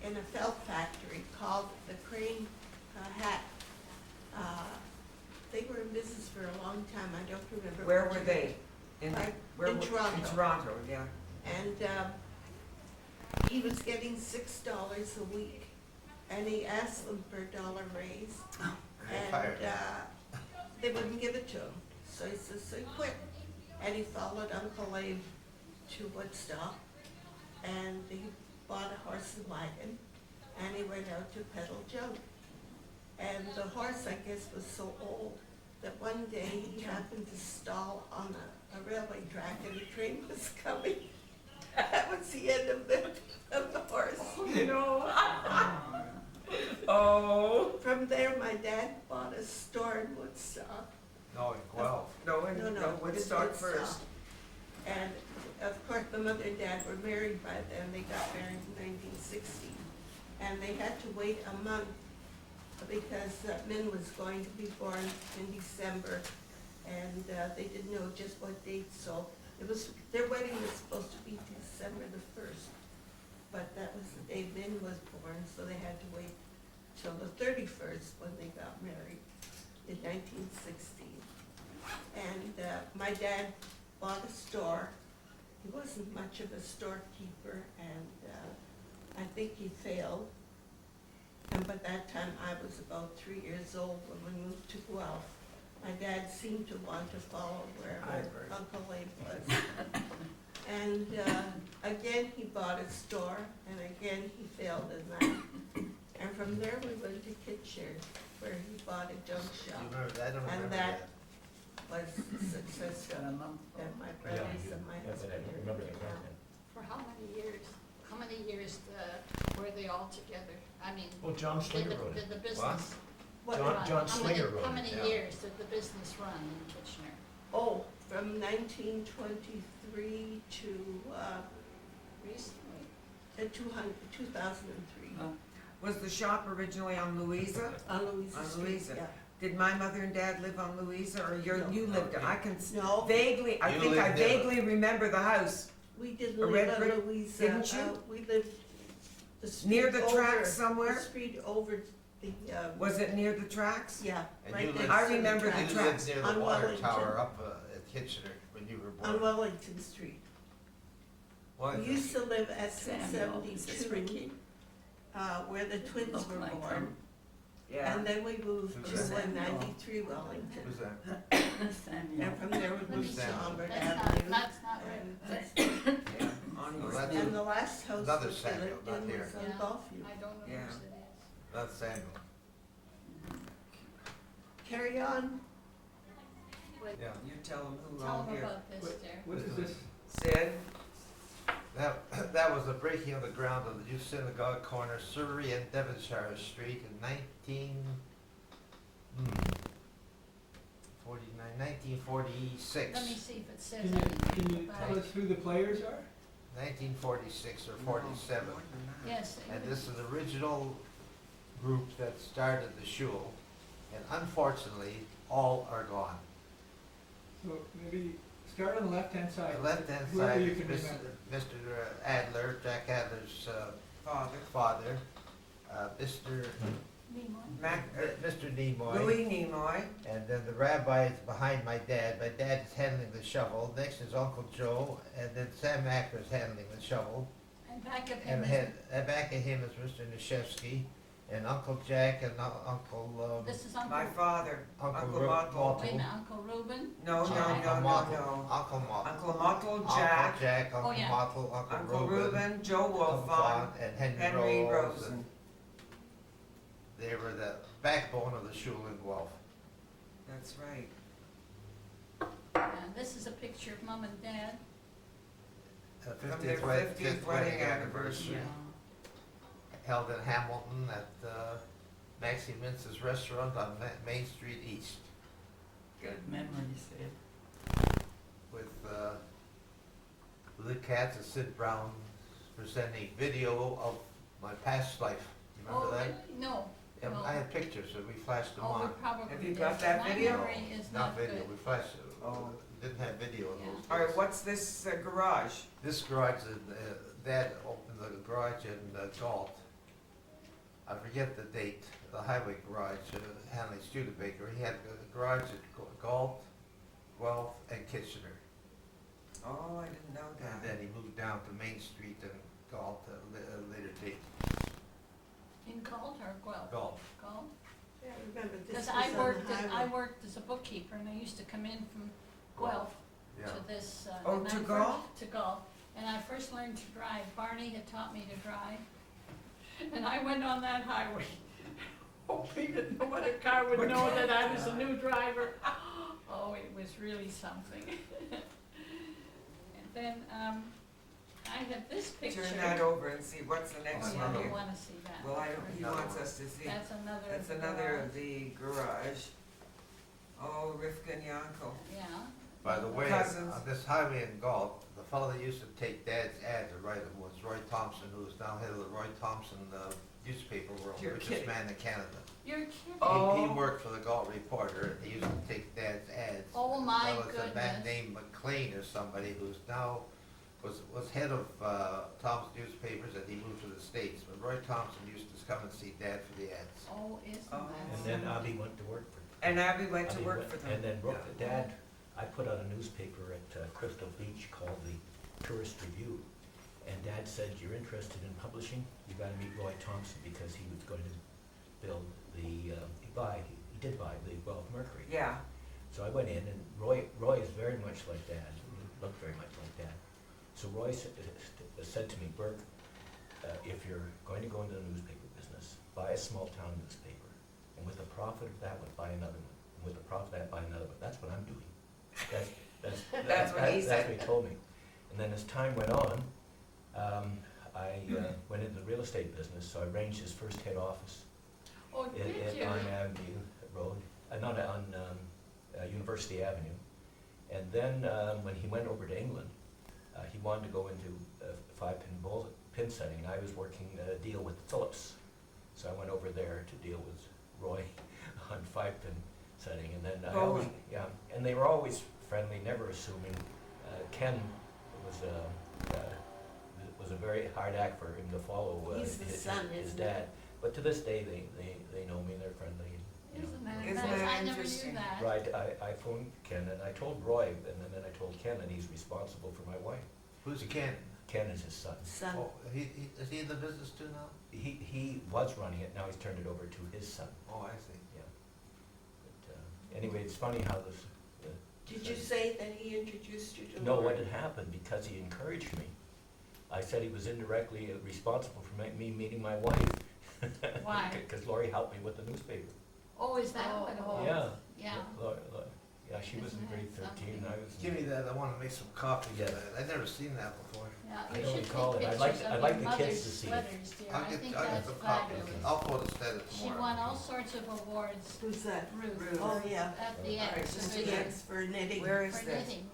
in a felt factory called the Crane Hat. They were in business for a long time, I don't remember. Where what were year. they? Right, Where in were- Toronto. In Toronto, yeah. And he was getting $6 a week, and he asked them for $1 raise. They fired him. And they wouldn't give it to him, so he says, so he quit. And he followed Uncle Abe to Woodstock, and he bought a horse and wagon, and he went out to peddle junk. And the horse, I guess, was so old that one day he happened to stall on a railway track, and the train was coming. That was the end of the horse. No. Oh. From there, my dad bought a store in Woodstock. No, in Guelph. No, No, Woodstock it's first. And of course, my mother and dad were married by then, they got married in 1960. And they had to wait a month because Min was going to be born in December, and they didn't know just what date, so their wedding was supposed to be December the 1st. But that was the day Min was born, so they had to wait till the 31st when they got married in 1960. And my dad bought a store. He wasn't much of a storekeeper, and I think he failed. And by that time, I was about 3 years old when we moved to Guelph. My dad seemed to want to follow wherever Uncle Abe was. And again, he bought a store, and again, he failed in that. And from there, we went to Kitchener, where he bought a junk You shop. remember that? I don't And remember that that. was successful. Got a lump. And my brothers and my husband. remember that, For how many years? How many years were they all together? I mean, Well, John Slinger wrote did it. the business What- John Slinger wrote it. How many yeah. years did the business run in Kitchener? Oh, from 1923 to Recently? 2003. Oh. Was the shop originally on Louisa? On Louisa On Street, Louisa. yeah. Did my mother and dad live on Louisa, or No. you lived, I can No, vaguely, I You think I lived there. vaguely remember the house. we didn't A live red on brick, Louisa. didn't you? We lived the street Near the over- tracks somewhere? The street over the, Was it near the tracks? yeah, And right you next lived- to I the remember the tracks. You tracks. lived near On the water Wellington. tower up at Kitchener when you were On born. Wellington Street. We Wellington. used to live at Samuel, is this 272, Ricky? where the twins Look were like born. him. Yeah. And then we moved Who's to that? 193 Wellington. Who's that? Samuel. And from there we moved to Samuel. Lombard That's Avenue. that's not right. And Yeah, on Well, East that's- Main. And the last house Another that we Samuel, lived not in here. was on Yeah. Gulfview. I don't know Yeah. whose it is. That's Samuel. Carry on. Wait, Yeah. You tell them who tell all them here. about this, dear. What is this? Sid? That was the breaking of the ground of the new synagogue corner, Surrey and Devonshire Street in 1946. Let me see if it says Can anything you about tell it. us who the players are? 1946 or 47. More than that. Yes. And this is the original group that started the shul, and unfortunately, all are gone. So maybe start on the left-hand side. The left-hand Whoever side you is can remember. Mr. Adler, Jack Adler's Father. father, Mr. Nimoy? Mr. Nimoy, Louis Nimoy. and then the rabbi is behind my dad. My dad is handling the shovel. Next is Uncle Joe, and then Sam Acker is handling the shovel. And back of him And is, back of him is Mr. Nishevsky, and Uncle Jack, and Uncle this is My Uncle, father. Uncle Uncle Ru- Mottle. Mottle. wait a minute, Uncle Reuben? No, no, Jack. no, Uncle no, Mottle, no. Uncle Mottle, Uncle Mottle, Uncle Jack, Jack, Uncle yeah. Mottle, Uncle Uncle Reuben, Reuben, Joe Uncle Wolfon, Vaughn, and Henry Henry Rose. Rosen. And they were the backbone of the shul in Guelph. That's right. And this is a picture of Mom and Dad. From their 50th wedding anniversary. Yeah. Held in Hamilton at Maxie Mintz's restaurant on Main Street East Good memories, Ed. with Luke Katz and Sid Brown presenting video of my past life. You Oh, remember that? really? No. Yeah, no. I had pictures, so we flashed them Oh, we on. probably Have you did. got that video? My memory is Not not video, good. we flashed it. Oh. We didn't have video in Yeah. those days. All right, what's this garage? This garage, Dad opened the garage in Galt. I forget the date, the highway garage, Hanley Studebaker. He had a garage at Galt, Guelph, and Kitchener. Oh, I didn't know And that. then he moved down to Main Street and Galt at a later date. In Galt or Guelph? Galt. Galt? Yeah, I remember this Because was I on the worked, I highway. worked as a bookkeeper and I used to come in from Guelph Yeah. to this. Oh, and to I first- Galt? To Galt. And I first learned to drive. Barney had taught me to drive. And I went on that highway, hoping that no other car would know that I was a new driver. Oh, it was really something. And then, I have this picture. Turn that over and see what's the next Oh, one yeah, here. you wanna see that. Well, I don't, he Another wants one. us to see. That's another. That's another garage. of the garage. Oh, Rivka and Yanko. Yeah. By the way, Cousins. on this highway in Galt, the fellow that used to take Dad's ads and write them was Roy Thompson, who is now head of the Roy Thompson newspaper world, You're richest kidding. man in Canada. You're kidding. Oh. He worked for the Galt Reporter, and he used to take Dad's ads. Oh, my Well, it's a man goodness. named McLean or somebody who's now, was head of Tom's newspapers, and he moved to the States. But Roy Thompson used to come and see Dad for the ads. Oh, isn't Oh. that And then something? Abby went to work for. And Abby went to Abby work went- for them. And then Brooke, Yeah. Dad, I put out a newspaper at Crystal Beach called the Tourist Review. And Dad said, you're interested in publishing, you gotta meet Roy Thompson because he was going to build he did buy the Guelph Mercury. Yeah, So I went in and Roy is very much like Dad, he looked very much like Dad. So Roy said to me, Burke, if you're going to go into the newspaper business, buy a small town newspaper. And with the profit of that one, buy another one. And with the profit of that, buy another one. That's what I'm doing. That's what he That's said. what he told me. And then as time went on, I went into the real estate business, so I arranged his first head office Oh, did you? on Avenue Road, not on University Avenue. And then when he went over to England, he wanted to go into pin setting, and I was working a deal with Phillips. So I went over there to deal with Roy on 5-pin setting, and then I always, Bowling. yeah, and they were always friendly, never assuming. Ken was a very hard act for him to follow He's the his son, his isn't dad. But to this day, they know me, they're friendly. You know. Isn't that Isn't nice? that I never interesting? knew that. Right, I phoned Ken and I told Roy, and then I told Ken, and he's responsible for my wife. Who's Ken? Ken is his son. Son. Oh, is he in the business too now? He was running it, now he's turned it over to his son, Oh, I see. yeah. But anyway, it's funny how this. Did you say that he introduced you to No, Lori? what had happened, because he encouraged me. I said he was indirectly responsible for me meeting my wife. Why? Because Lori helped me with the newspaper. Oh, is that what it Oh. was? Yeah. Yeah. Yeah, she was in Isn't grade that 13, I was. Give me that, I wanna make some copies Yeah. of that. I've never seen that before. Yeah, I you don't should recall take it. I'd pictures like of the your kids mother's to see it. sweaters, dear. I think I'll get that's some copies. fabulous. I'll photostat it She tomorrow. won all sorts of awards, Who's that? Ruth, Oh, yeah. at the All right, exhibition Yes, for knitting. where is for this? knitting.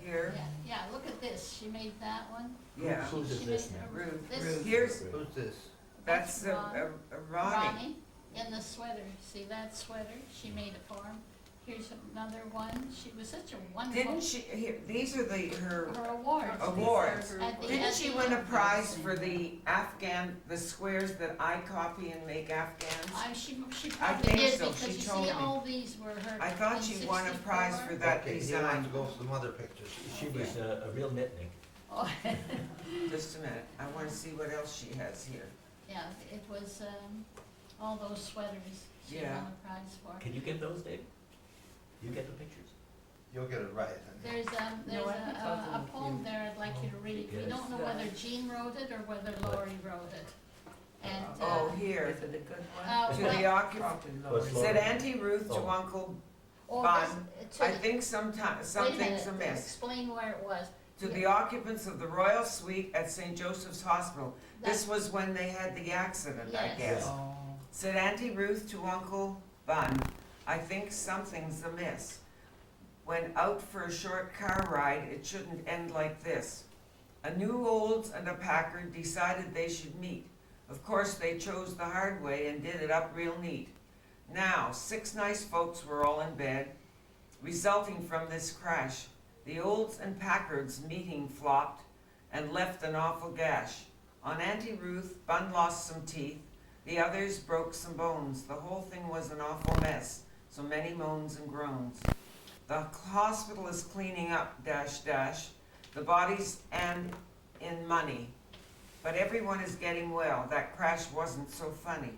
Here, Yeah, look at this, she made that one. yeah. Whose is She this made now? a- Ruth, This, Here's, Who's this? that's Ron- Ronnie. Ronnie, in the sweater, see that sweater, she made it for him. Here's another one, she was such a wonderful. Didn't she, here, these are her Her awards. awards. At the- Didn't at she the win a end. prize for the the squares that I copy and make Afghans? She probably think did, so. because She you told see, me. all these were her. I thought in she won a 64. prize for that Okay, he wants design. to go for some other pictures. She was a real nitnick. Oh, Just a minute, I wanna see what else she has here. yeah, it was, all those sweaters she Yeah. won a prize for. Can you get those, Dave? You get the pictures? You'll get it right. There's No, I think I'll do a it. poem there I'd like you to read. We Yes. don't know whether Jean wrote it or whether Laurie wrote it. And, Oh, here, Is it a good one? Uh, to well- the occupant, Probably What's Lori. said Auntie Ruth to Oh. Uncle, oh, Bon, this, to I the- think wait a minute, something's amiss. explain where it was. To the occupants of the Royal Suite at St. Joseph's Hospital. This That- was when they had the accident, I Yes. guess. Oh. Said Auntie Ruth to Uncle Bun, I think something's amiss. When out for a short car ride, it shouldn't end like this. A new Olds and a Packard decided they should meet. Of course, they chose the hard way and did it up real neat. Now, 6 nice folks were all in bed, resulting from this crash. The Olds and Packards meeting flopped and left an awful gash. On Auntie Ruth, Bun lost some teeth. The others broke some bones. The whole thing was an awful mess, so many moans and groans. The hospital is cleaning up, dash, dash, the bodies and in money. But everyone is getting well. That crash wasn't so funny.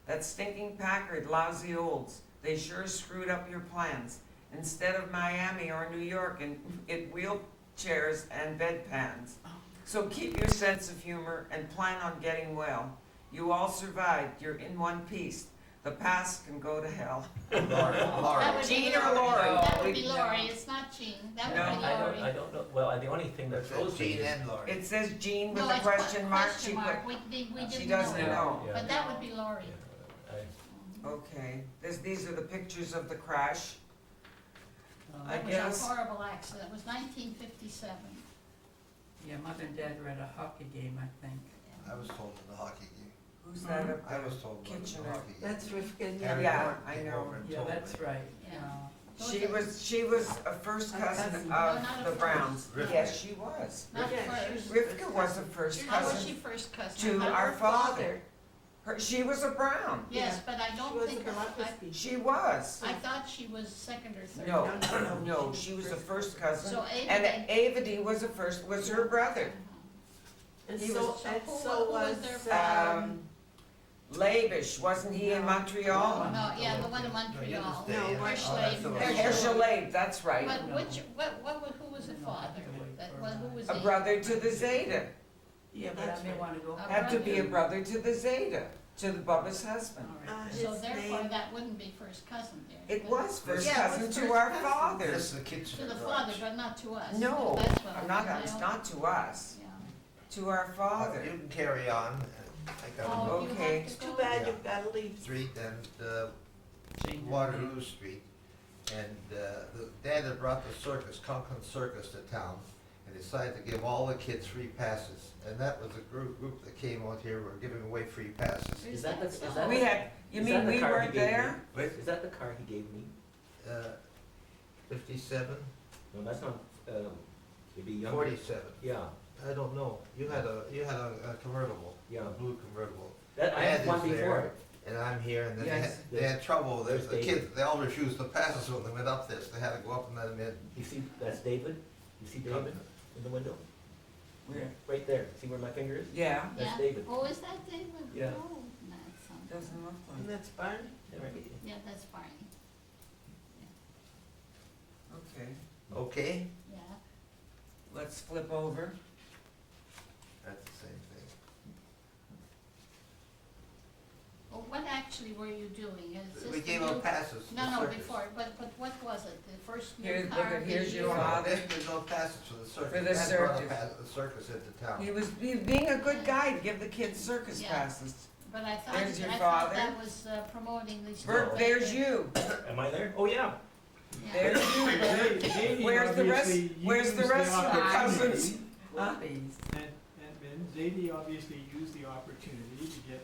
That stinking Packard, lousy Olds, they sure screwed up your plans. Instead of Miami or New York, and it wheelchairs and bedpans. So keep your sense of humor and plan on getting well. You all survived. You're in one piece. The past can go to hell. That would be Jean or Lori. Lori? That would be No. Lori, it's not Jean, that No, would be I Lori. don't know, well, the only thing that throws me Jean is, and Laurie. It says Jean with No, a it's question mark. She put, mark. We didn't she know. doesn't know. Yeah. But that would be Lori. yeah, Okay, these are the pictures of the crash. I That was guess. a horrible accident, it was 1957. Yeah, Mother and Dad were at a hockey game, I think. I was told in the hockey game. Who's that up I there? was told about the Kitchener. hockey game. That's Rifkin, Harry Yeah, Norton I came know. over and Yeah, told that's me. right, Yeah. yeah. She was a first cousin cousin. No, of not a the first. Browns. Rivka. Yes, she was. Not Yeah, she first. was- Rivka was a first How was she cousin. first cousin? to Her- our father. She was a Brown. Yes, Yeah. but I She don't was think, a I Balakofsky. She was. thought she was second or third. No, no, she was a first cousin. So And Aby, Avedy was her brother. And He so, was- and who so was was, their Labish, wasn't he in Montreal? no, yeah, the one in No, you Montreal. understand, No, yeah. Herschel. Oh, Herschel. Herschel Labe, that's right. But who was the father? Who was A he? brother to the Zeta. Yeah, but That's I may right. wanna go. A Had to be a brother. brother to the Zeta, to the Bubba's husband. All right. So his therefore, name, that wouldn't be first cousin there. It was first Yeah, it cousin was to first our cousin. This fathers. is the kitchen. To the father, but not to us. No, That's what I'm not, saying. it's not to us, Yeah. to our father. You can carry on. I got Oh, you Okay. have it's to too go? bad Yeah. you've gotta leave. Street and Jane. Waterloo Street. And the dad had brought the circus, Conklin Circus to town and decided to give all the kids free passes. And that was a group that came out here, were giving away free passes. Is that the, is so? that? We had, you is mean that the we car he weren't gave me? there? Is that the car he gave me? 57, No, that's not, it'd be younger. 47. Yeah, I don't know. You had a convertible, yeah. a blue convertible. That, I Dad had one is there. before. And I'm here, and then Yes. they had trouble. The There's kids, they all refused to pass us when they went up this. They had to go up and let them in. You see, that's David? You see David in the window? Where? Right there. See where my finger is? Yeah, That's Yeah. David. Oh, is that David? Yeah. Oh, that's something. doesn't look And like, that's Barney. Yeah, right. Yeah, that's Barney. okay. Okay? Yeah. Let's flip over. That's the same thing. Well, what actually were you doing? Is this We the gave new- out passes to the No, circus. before, but what was it? The first Here, new look car? at- here's the your year- father. There's no passes for the circus. For the Dad brought a circus. the circus into town. He was being a good guy to give the kids circus Yeah. passes. But I thought, There's your I thought father. that was promoting these. Bert, two there's papers. you. Am I there? Oh, yeah. Yeah. There's you, Bert. Where's the rest, where's the rest of the cousins? Huh? Please. And Zadie obviously used the opportunity to get,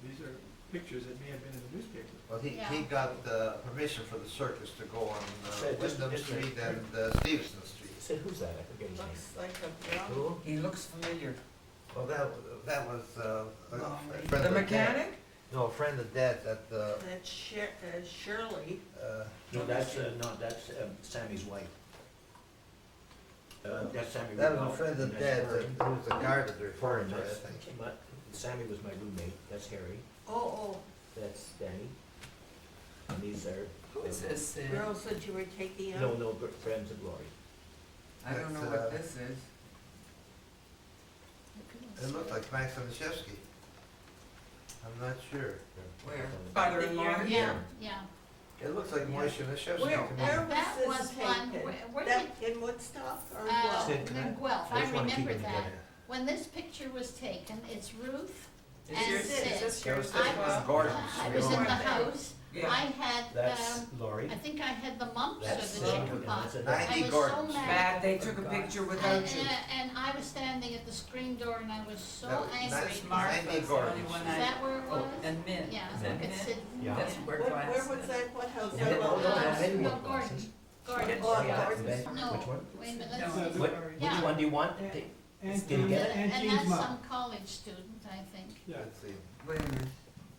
these are pictures that may have been in the newspaper. Well, he Yeah. got permission for the circus to go on Say, just- Wyndham just- Street and Stevenson Street. Say, who's that? I forget his name. Looks like a brown. Who? He looks familiar. Well, that was a friend The of Dad. mechanic? No, a friend of Dad's at the, That's Shirley. No, that's, not, that's Sammy's wife. That's Sammy. that was a Rudolph, friend of and that's Dad's, Harry. who was the guard that they're referring to, I That's- think. Sammy was my roommate. That's Harry. Oh, That's Danny. And these are. Who is this? girls that you were taking out. No, friends of Lori. I don't know That's, what this is. It looked like Max Anishevsky. I'm not sure. Where? Uh, Father-in-law? Yeah, yeah. It looks like Moishe Anishevsky Where, to me. where That was was this one, taken? where That in Woodstock or Uh, Guelph? Sid, can I- in Guelph, I I just wanna keep remember them that. together. When this picture was taken, it's Ruth, Is And yours, Sid. is this yours I as was, well? Gordon's. I was in the house, Yeah. I had, That's Laurie. I think I had the mumps or That's the chicken pox. that's a- I 90 was Gordons. so mad. Bad, they took a picture And, without you. and I was standing at the screen door and I was so That was angry. nice. Martha's the only Gordons. one Is I, that where it was? and Mint. Yeah, Is that look at Mint? Sidney. Yeah. Doesn't wear Where glasses. was that, what house? Yeah, Oh, hold on, I didn't No, want Gordon. glasses. Gordon. Oh, Yeah, Gordon. Ben, No, which one? wait a minute, No. let's see. Which Yeah. one do you want? And- Did you get it? And And Jean's that's mom. some college student, I think. Yeah. Let's see. Wait a minute.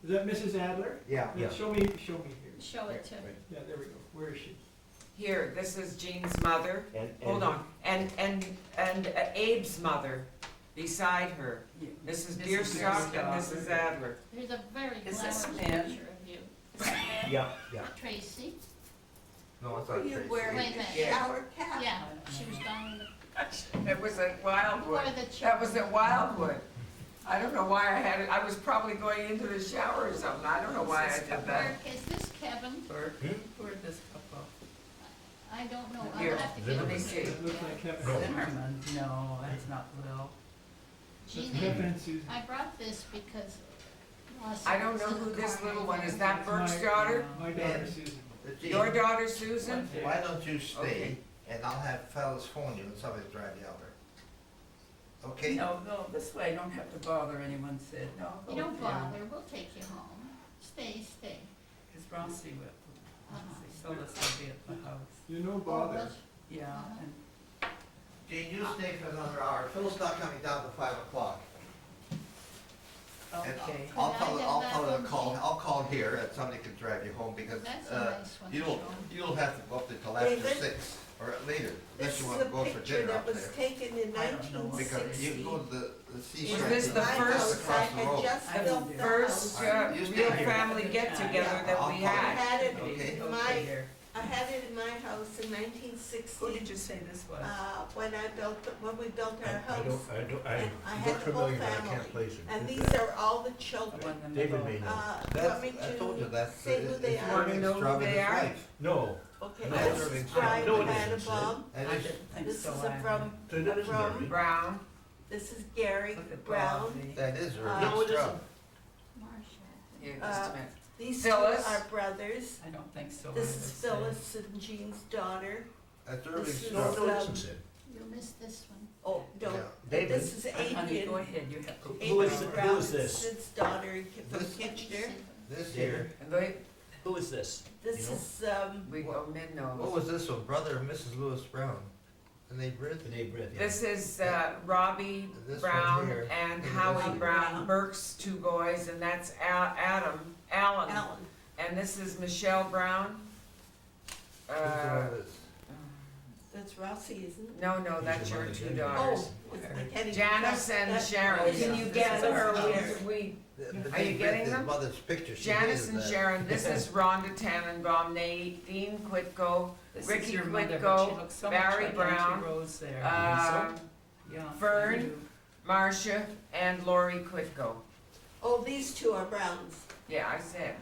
Is that Mrs. Adler? Yeah. Yeah. Show me here. Show it to. Yeah, there we go. Where is she? Here, this is Jean's mother. And- Hold on. And Abe's mother beside her. Yeah. Mrs. Mrs. Bierstock and Bierstock. Mrs. Adler. There's a very Is this glamorous Mint? picture of you. Yeah, yeah. Tracy. No, it's Were not you Tracy. wearing Wait a a minute. shower cap? Yeah, she was down in the, It was at Wildwood. before the That was children. at Wildwood. I don't know why I had it. I was probably going into the shower or something. I don't know why I did that. Burke, is this Kevin? Burke, Hmm? where'd this couple? I don't know, Here, I'll have to get let me it. see. That looks like Kevin. Zimmerman, no, that's not Will. Jean, Kevin and Susan. I brought this because Ross I don't was know in who the this car little right one is. there. That Burke's daughter? My daughter Susan. Gene, Your daughter Susan? why don't you stay Okay. and I'll have fellas phone you and somebody drive you out there. Okay? No, this way, don't have to bother anyone, Sid, no. You don't bother, we'll take you home. Stay. Cause Rossi will, Phyllis will be at the house, You no Oh, bother. well, yeah, and Gene, you stay for another hour. Phil's not coming down to 5 o'clock. And okay. I'll Could I tell get I'll that tell her one, to call, Gene? I'll call here and somebody can drive you home because, That's a nice one to you'll show. have to go up there till after David? 6 or later, This unless is you want to a go for picture dinner that up was there. taken in I don't know what- Because you 1960. go to the Was seashore. this the My first- house, I across the had road. just I don't built do the First house. You stay real here. family get-together that we I had. had it Okay. in Okay, my, here. I had it in my house in Who 1960, did you say this was? when we built our I house. don't, And I I'm had not the whole familiar, but I family. can't place it. And these are all the The children. one in the David middle. may know. Do you want me I told you to that's, say who they it's are? Wanna know who Robin's they are? wife. No, Okay, No, this it's is Brown. No, Brian it isn't, Tannenbaum. And I it's- didn't think This so. is I- from, so that isn't From- Mary. Brown. this is Gary Look at Brown. Bobby. that is her. No, it Stroud. Marcia. Here, just a minute. These two Phyllis. are brothers. I don't think so. This either, is Sid. Phyllis and Jean's daughter. That's Irving This is- No, Stroud. no, it isn't Sid. You missed this one. Oh, no, Yeah. David, this is Honey, go Adrian. ahead, you have to. Who is- Adrian who Brown, is this? Sid's daughter from This- Kitchener. This here, And they, who is this? This You know? is, we go mid what nose. was this one, brother of Mrs. Lewis Brown? And they breathed? The name Brett, yeah. This is Robbie This one Brown here. and And Howie this is- Brown, Burke's two boys, and that's Alan. Alan. And this is Michelle Brown. Who's all this? That's Rossi, isn't it? No, that's These are your mine two again. daughters. Oh, I can't even Janice tell. and That- Sharon. Can you This get is her? our Where? We, But Are they you breathed getting his them? mother's picture, she Janice hated and that. Sharon, this is Rhonda Tannenbaum, Nadine Quitko, This is Ricky your mother, but Quitko, she looks so much Barry like Brown, Auntie Rose there. Yeah. Fern. you do. Marcia, and Lori Quitko. Oh, these two are Browns. Yeah, I said,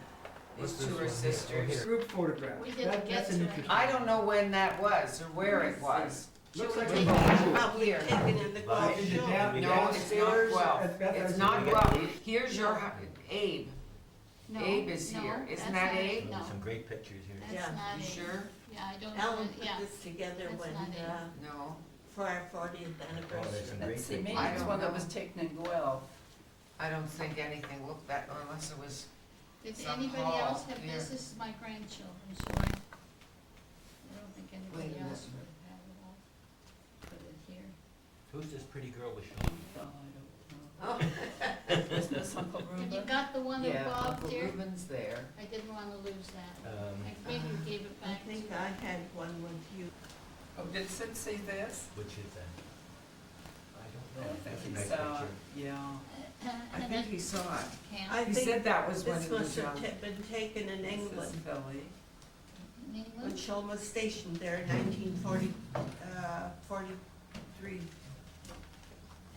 these What's two this are one here? sisters. Oh, here. Group photograph. We didn't That's get an to it. interesting. I don't know when that was or where it was. Looks like Should we a take Bible. Probably Here. taken in the Gulf Is it Show. down- No, it's not downstairs Guelph. at Bethesda? It's not We well. got Here's your Abe. No, Abe is no, here. Isn't that's that not Abe? No, Some great pictures here. that's Yeah. not You Abe. sure? Yeah, I don't know, Alan yeah. put this together That's when, not it. No. for our 40th Oh, there's anniversary. some great Let's see, pictures. maybe I it's don't one that know. was taken in Guelph. I don't think anything looked that unless it was. Did Some anybody hall else have here. this? This is my grandchildren, so I don't think Wait anybody a else minute. would have it all. Put it here. Who's this pretty girl with Sean? Oh, I don't Oh, know. Is this Uncle Have you Reuben? got the one of Yeah, Bob, Uncle dear? Reuben's there. I didn't wanna lose that. Maybe you gave it I back to think me. I had one with you. Oh, did Sid see this? Which is that? I I don't know. think That's a he nice saw, picture. yeah. I And think then he saw it. Cam, I He think said that was when this he was must have young. been taken in This is England, Philly. in when England, Sean was stationed there in 1943.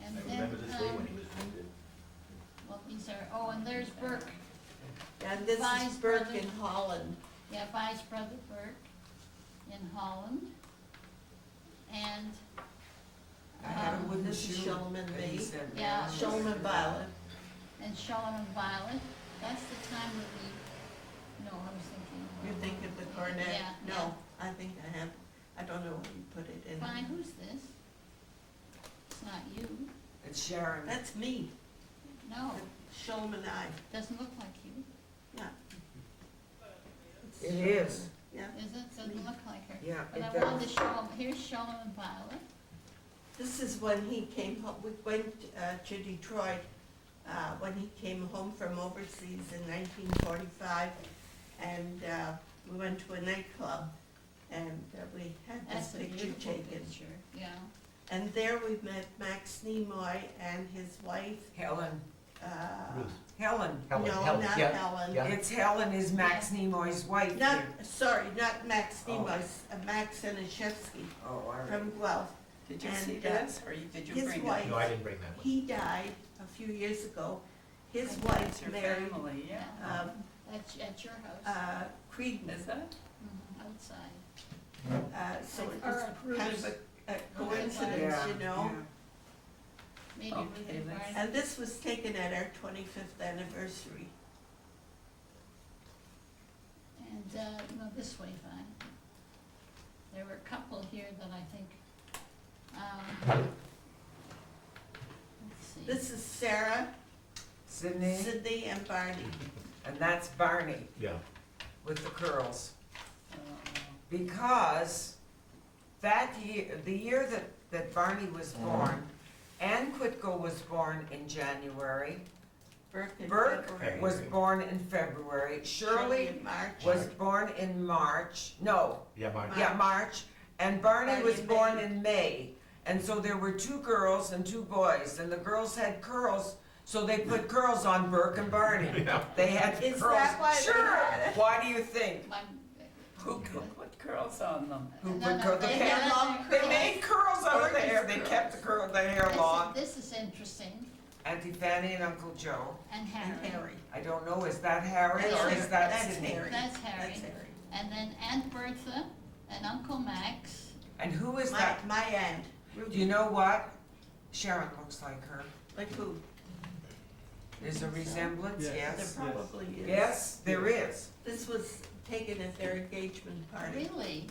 and I then, remember this day when he was wounded. well, these are, oh, and there's Burke, And this Vi's is Burke brother. in Holland. yeah, Vi's brother Burke in Holland. And, I had a wooden This is shoe. Shulman and he Lee. said, Yeah. "Man, Shulman Violet. and Shalom and Violet, that's the time that we, no, I was thinking. You think of the cornet? Yeah, No, I think I don't know where you put it in. Fine, who's this? It's not you. It's Sharon. That's me, No, Shalom and I, doesn't look like you. yeah. It is, Yeah. Is it? Doesn't look like her. yeah, But it I wanted to does. show 'em. Here's Shalom and Violet. This is when he came home, we went to Detroit, when he came home from overseas in 1945, and we went to a nightclub, and we had this That's a picture beautiful taken. picture, yeah. And there we met Max Nimoy and his wife, Helen, Ruth. Helen. no, Helen, not yeah, Helen. yeah. It's Helen is Max Nimoy's wife Not, here. sorry, not Max Oh. Nimoy, Max Anishevsky Oh, all right. from Guelph. Did you And, see this, or did you his bring wife- it? No, I didn't bring that one. He died a few years ago. His That's wife your married, family, yeah. That's at your house, Creedon. Is that? outside. So it Or was a kind cruise. of a coincidence, Yeah, you know? Maybe Okay, Ruth and let's- Barney. And this was taken at our 25th anniversary. And, no, this way, fine. There were a couple here that I think, let's see. This is Sarah, Sydney, Sidney, and Barney. and that's Barney Yeah. with the curls. Uh, Because that year, the year that Barney was born, Ann Quitko was born in January, Burke in Burke February. was born in February, Shirley Shirley in March. was born in March, no, Yeah, Mark. yeah, March, and Barney Barney was in born May. in May. And so there were 2 girls and 2 boys, and the girls had curls, so they put curls on Burke and Barney. Yeah. They had Is curls. that why they Sure, had it? why do you think? My- Who could put curls on them? Who No, put no, curls? they They had long their They curls. made curls out of the hair, Gorgeous they kept the hair This long. is- This is interesting, Auntie Fanny and Uncle Joe. and And Harry. Harry. I don't know, is that Harry That's or Harry. is that That's Sydney? Harry. That's Harry. That's Harry. And then Aunt Bertha and Uncle Max. And who is that? My aunt. Do you know what? Sharon looks like her. Like who? Is a resemblance? There Yes. probably is. Yes, there is. This was taken at their engagement party. Really?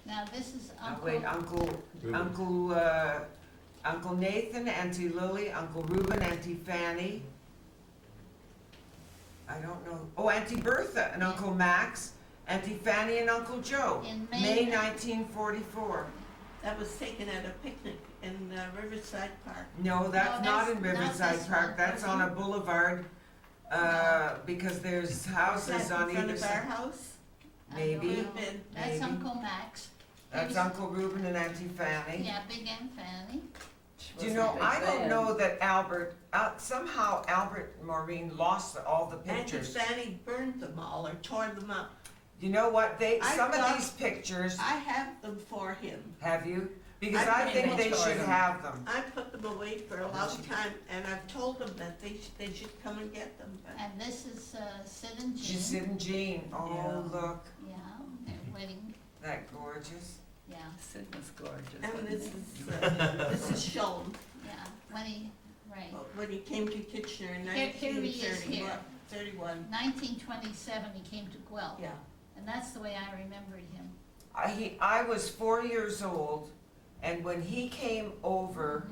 Now, this is Now Uncle. wait, Uncle Nathan, Auntie Lily, Uncle Reuben, Auntie Fanny. I don't know. Oh, Auntie Bertha and Uncle Max, Auntie Fanny and Uncle Joe. In May May. 1944. That was taken at a picnic in Riverside Park. No, that's No, not that's in not Riverside this Park, one. that's on a boulevard, because there's Is houses that on in front either of our side. house? I don't maybe. know. Been- That's maybe. Uncle Max. That's Here's- Uncle Reuben and Auntie Fanny. Yeah, Big Aunt Fanny. She Do you wasn't know, a I big don't fan. know that somehow Albert and Maureen lost all the Auntie pictures. Fanny burned them all or tore them up. You know what, I some of thought- these pictures, I have them for him. have you? Because I I think think they they should tore them. have them. I put them away for a long time, and I've told them that they should come and get them, but And this is Sid and Jean. She's Sid Jean, oh, Yeah. look, Yeah, they're wedding, that gorgeous. yeah, Sid was gorgeous. and wasn't this he? is Shalom, yeah, when he, right. when he came to Kitchener in Here he is 1931. here. 1927, he came to Guelph. Yeah. And that's the way I remembered him. I was 4 years old, and when he came over,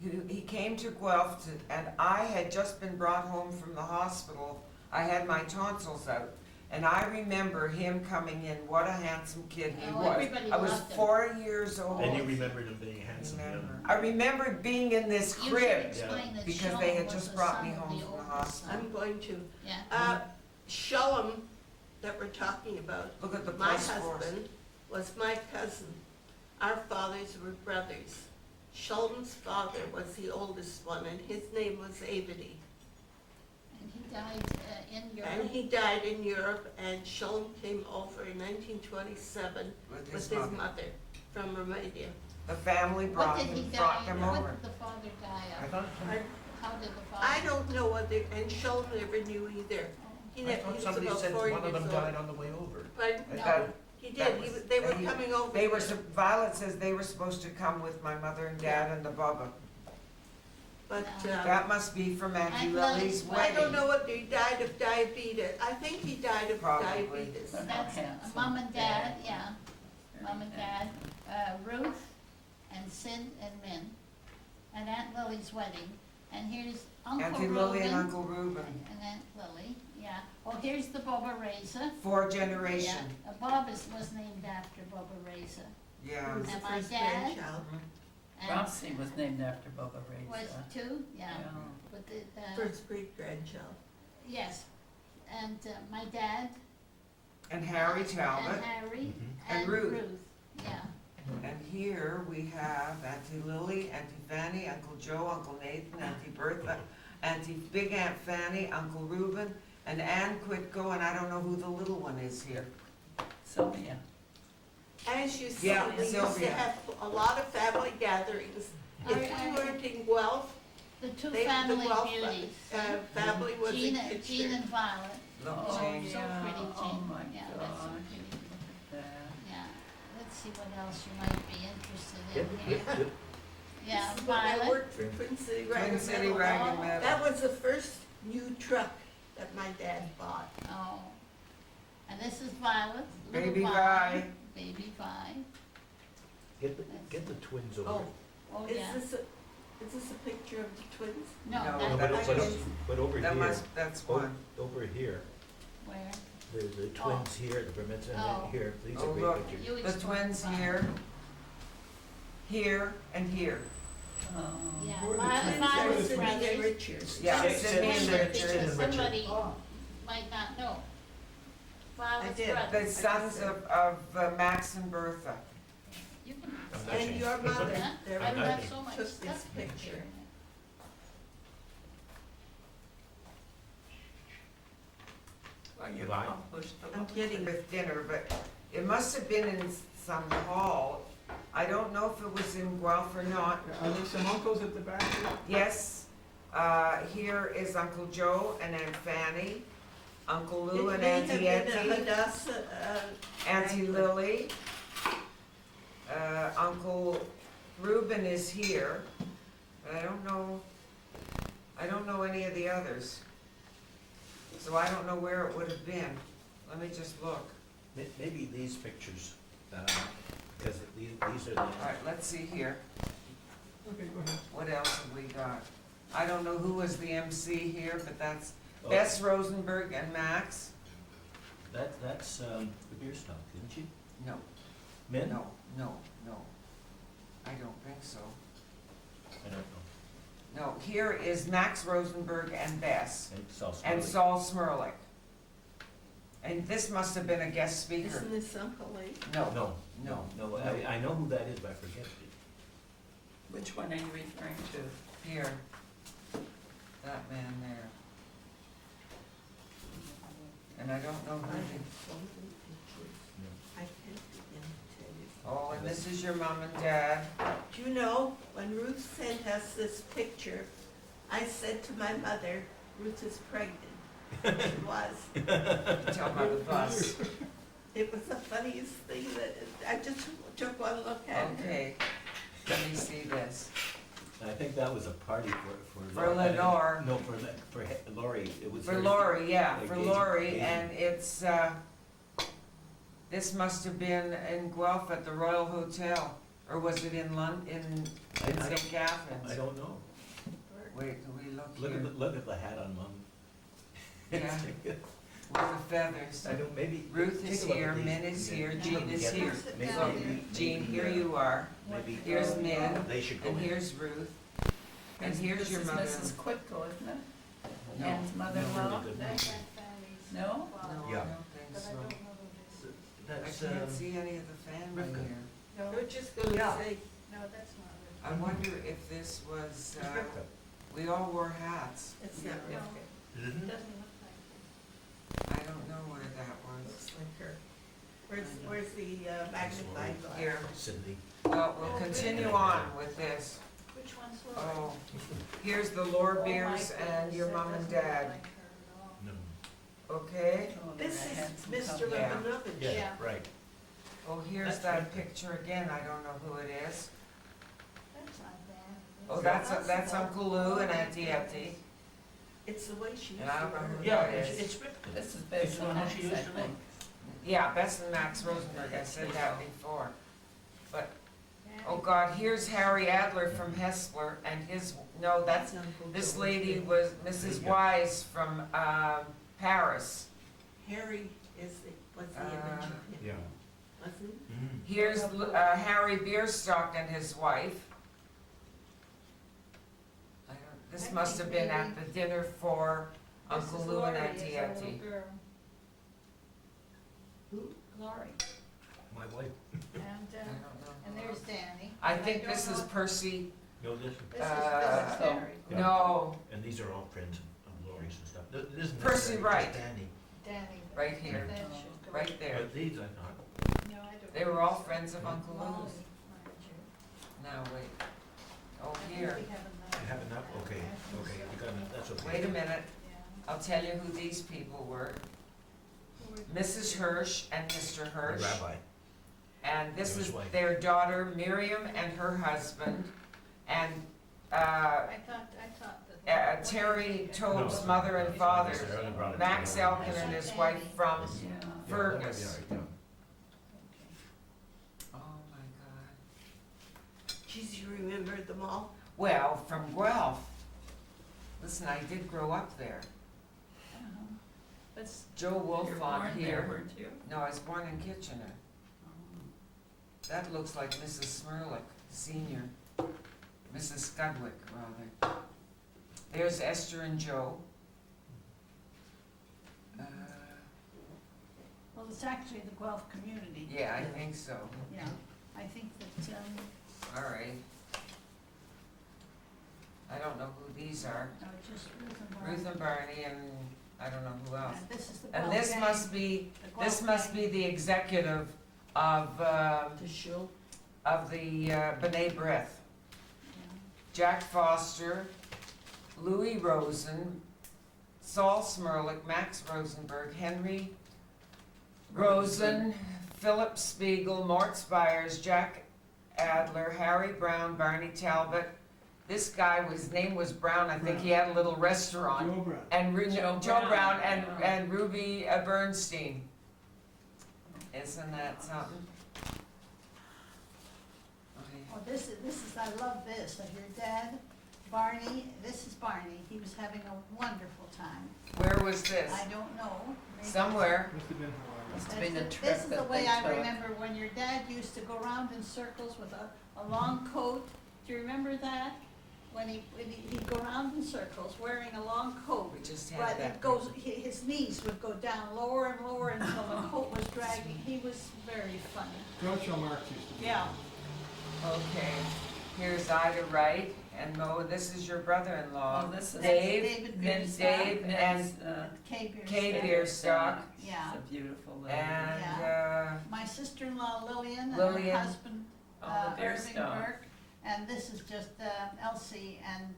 Mhm. he came to Guelph, and I had just been brought home from the hospital. I had my tonsils out, and I remember him coming in. What a handsome kid he Oh, was. everybody I was loved him. 4 years old. And you remembered him being handsome, yeah. I remembered being in this You should crib explain that because they had Shalom was just the brought me son of home the from the oldest hospital. I'm going to. Yeah, Shalom, that we're talking about, Look at the my plus fours. husband was my cousin. Our fathers were brothers. Shalom's father was the oldest one, and his name was Aby. and he died in And Europe. he died in Europe, and Shalom came over in 1927 With with his his mother. mother from Romania. The family What brought did he brought die, him what over. did the father die I of? thought, How did the father? I don't know whether, and Shalom never knew either. He I he thought was somebody about said 4 one of years them old. died on the way over. But I No. thought- he That did, was- they were he- coming over. Violet says they were supposed to come with my mother and dad and the Bubba. but, That must be from Auntie Aunt Lily's Lily's wedding. I don't know whether he died of diabetes. I think he died of Probably. diabetes. That's Handsome. mom and dad, yeah, Very mom and dad, Ruth and Sid and Min, at Aunt Lily's wedding. And here's Uncle Auntie Reuben. Lily and Uncle Reuben. And Aunt Lily, yeah. Oh, here's the Bubba Raiser. 4 generation. Yeah, Bob was named after Bubba Raiser. Yeah. He was the And my first dad? grandchild. And Roxy was named after Bubba was Raiser. two, yeah. Yeah. With the, First great grandchild. yes. And my dad. And Harry And Talbot. Harry. Mhm. And Ruth. Yeah. And here we have Auntie Lily, Auntie Fanny, Uncle Joe, Uncle Nathan, Auntie Bertha, Auntie Big Aunt Fanny, Uncle Reuben, and Ann Quitko, and I don't know who the little one is here. Sylvia. As you see, Yeah, we used to Sylvia. have a lot of family gatherings. If I- you weren't in Guelph, The two the family Guelph beauties. family was Jean, a Jean picture. and Violet. Look, Oh, Jane. So yeah. pretty, Oh, Jean. my Yeah, that's so gosh. pretty. There. Yeah. Let's see what else you might be interested Yep, in here. yep, yep. Yeah, This is when I Violet. worked for Twin City Rag Twin and City Metal. Rag and Metal. That was the first new truck that my dad bought. Oh. And this is Violet. little Baby Vi. Vi. Baby Vi. Get the twins over. Oh, Oh, is yeah. this a picture of the twins? No, No, No, that's but, that's- but over That here, that's o- one. over here, where? the twins here, the Vermins, and Oh. then here, these Oh, are great look. pictures. You The explain twins Violet. here, and here. Oh. Yeah, Were the Violet, twins Violet's Sidney and brothers. Richards? Yeah, Sid- Sidney and Sid- Richard. Sid and Richard. Somebody Oh. might not know. Violet's did. brothers. The sons of Max and Bertha. You can. I'm not And changing. your mother, Huh? they I I'm have not- so much took stuff this in picture. here. Well, you Right. accomplished a I'm lot. getting With dinner, but it must have been in some hall. I don't know if it was in Guelph or not. Are there some uncles at the back here? Yes, here is Uncle Joe and Aunt Fanny, Uncle Lou It and may have Auntie been a Etty, Hadassah, Auntie Lily. Uncle Reuben is here. But I don't know any of the others. So I don't know where it would have been. Let me just look. Maybe these pictures, because these are the. All right, let's see here. Okay, go ahead. What else have we got? I don't know who was the MC here, but that's Oh, Bess Rosenberg and Max. That's the Bierstock, didn't you? No, Min? no. I don't think so. I don't know. No, here is Max Rosenberg and Bess And Saul and Smiley. Saul Smirlick. And this must have been a guest speaker. Isn't this Uncle Lee? No, No, I know who that is, but I forget. Which one are you referring to? here. That man there. And I don't know I have who. so many pictures. I can't begin to tell you. Oh, and this is your mom and dad. Do you know, when Ruth sent us this picture, I said to my mother, Ruth is pregnant. She was. Tell about the bus. It was the funniest thing that, I just took one look at her. Okay, let me see this. I think that was a party for. For Lenore. No, for Lori, it was. For her- Lori, yeah, for engagement- Lori, engagement. and it's, this must have been in Guelph at the Royal Hotel, or was it in I St. don't- Catherine's? I don't know. Wait, do we look Look here? at look at the hat on Mom. Yeah. With the feathers. I don't, maybe. Ruth is take a look at here, these. Min is here, Maybe Jean is get- here. maybe- So, maybe- Jean, here maybe, you are, Maybe. here's Min, They should go and in. here's Ruth, and here's your mother. This is Mrs. Quitko, isn't it? No. Ann's mother-in-law? No, really good. That's Aunt Fanny's No? No, father, I Yeah. don't think but I so. don't know who this is. I That's, can't see any of the family Rivka. here. No, We're just gonna Yeah. say, no, that's not I wonder if this was, Rivka. we all wore hats. it's not No. Rivka. it. Mhm. Doesn't look like I don't know where that was. Looks like her. Where's the magnifying glass? Here, Cindy. well, we'll continue on with this. it. Which one's Lori? Oh, here's the Lore Oh, my Beers and goodness, your that mom and doesn't look dad, like her at all. No. okay? Oh, they're This a is handsome Mr. couple. Yeah. Rabinovich. Yeah. Right. Oh, here's That's that right. picture again, I don't know who it is. That's not bad. Oh, that's Uncle Lou and Auntie Etty. It's the way she used And I to don't know wear who it. Yeah, that is. it's written. This is Bess It's and how Max, she I used to look. think. Yeah, Bess and Max Rosenberg, I said that before. But, oh God, here's Harry Adler from Hessler and his, no, that's, this lady was Mrs. Wise from, Paris. Harry was the inventor, Yeah. wasn't he? Mm. Here's, Harry Bierstock and his wife. I don't, this I must think have been at maybe- the dinner for Uncle This is Lou and Lori Auntie as a little Etty. girl. Who? Lori, My wife. and, I don't know. and there's Danny. I And think don't this is know- No, Percy, This is uh, Harry. Yeah. no, And these are all friends of Lori's and stuff. It isn't Percy necessarily Wright. just Danny. Danny. right here, That should go. right there. But these I thought. No, I don't. They were all friends of Uncle Long, Lou's. aren't you? Now, wait. Oh, I think here. we have enough. You have enough? Okay, I think okay, so. you got enough, that's okay. Wait a minute. Yeah. I'll tell you who these people were. Who were- Mrs. Hirsch and Mr. The Hirsch. rabbi. And this And his is wife. their daughter Miriam and her husband. And I thought that. Terry Tobe's No. mother and father, Sarah brought it Max together. Elkin and his wife from Yeah. Yeah, that might be Fergus. all right, Oh my God. Geez, you remembered them all? Well, from Guelph. Listen, I did grow up there. Uh-huh. That's, Joe You were Wolfont born there, here. weren't you? No, I was born in Kitchener. That looks like Mrs. Smirlick, Senior. Mrs. Scudwick, rather. There's Esther and Joe. well, it's actually the Guelph community. Yeah, I think so. Yeah, I think that, All right. I don't know who these are. no, just Ruth and Barney. Ruth and Barney and I don't know who else. And this is the And Guelph this gang. must be, The Guelph this must gang. be the executive of, The show? of the B'nai B'rith. Yeah. Jack Foster, Louis Rosen, Saul Smirlick, Max Rosenberg, Henry Rosen, Philip Spiegel, Mort Spires, Jack Adler, Harry Brown, Barney Talbot. This guy, his name was Brown, I think he had a little restaurant. Joe Brown. And Joe Joe Brown, Brown yeah. and Ruby Bernstein. Isn't that something? Okay. Oh, this is, I love this, of your dad, Barney, this is Barney, he was having a wonderful time. Where was this? I don't know. maybe- Somewhere. Must have been Hawaii. Must have been a This- trip This is the that way they I took. remember when your dad used to go around in circles with a long coat. Do you remember that? When he'd go around in circles wearing a long coat. We just had But that. it goes, his knees would go down lower and lower until the coat was dragging. He was very funny. Groucho Marx used to be. Yeah. Okay, here's Ida Wright and Mo, this is your brother-in-law. Oh, this is. Dave, David Min- Bierstock. Dave and, Kay Bierstock. Kay Bierstock. Yeah. It's a beautiful lady. and, My sister-in-law Lillian and Lillian. her husband Oh, the Irving Bierstock. Burke. And this is just Elsie and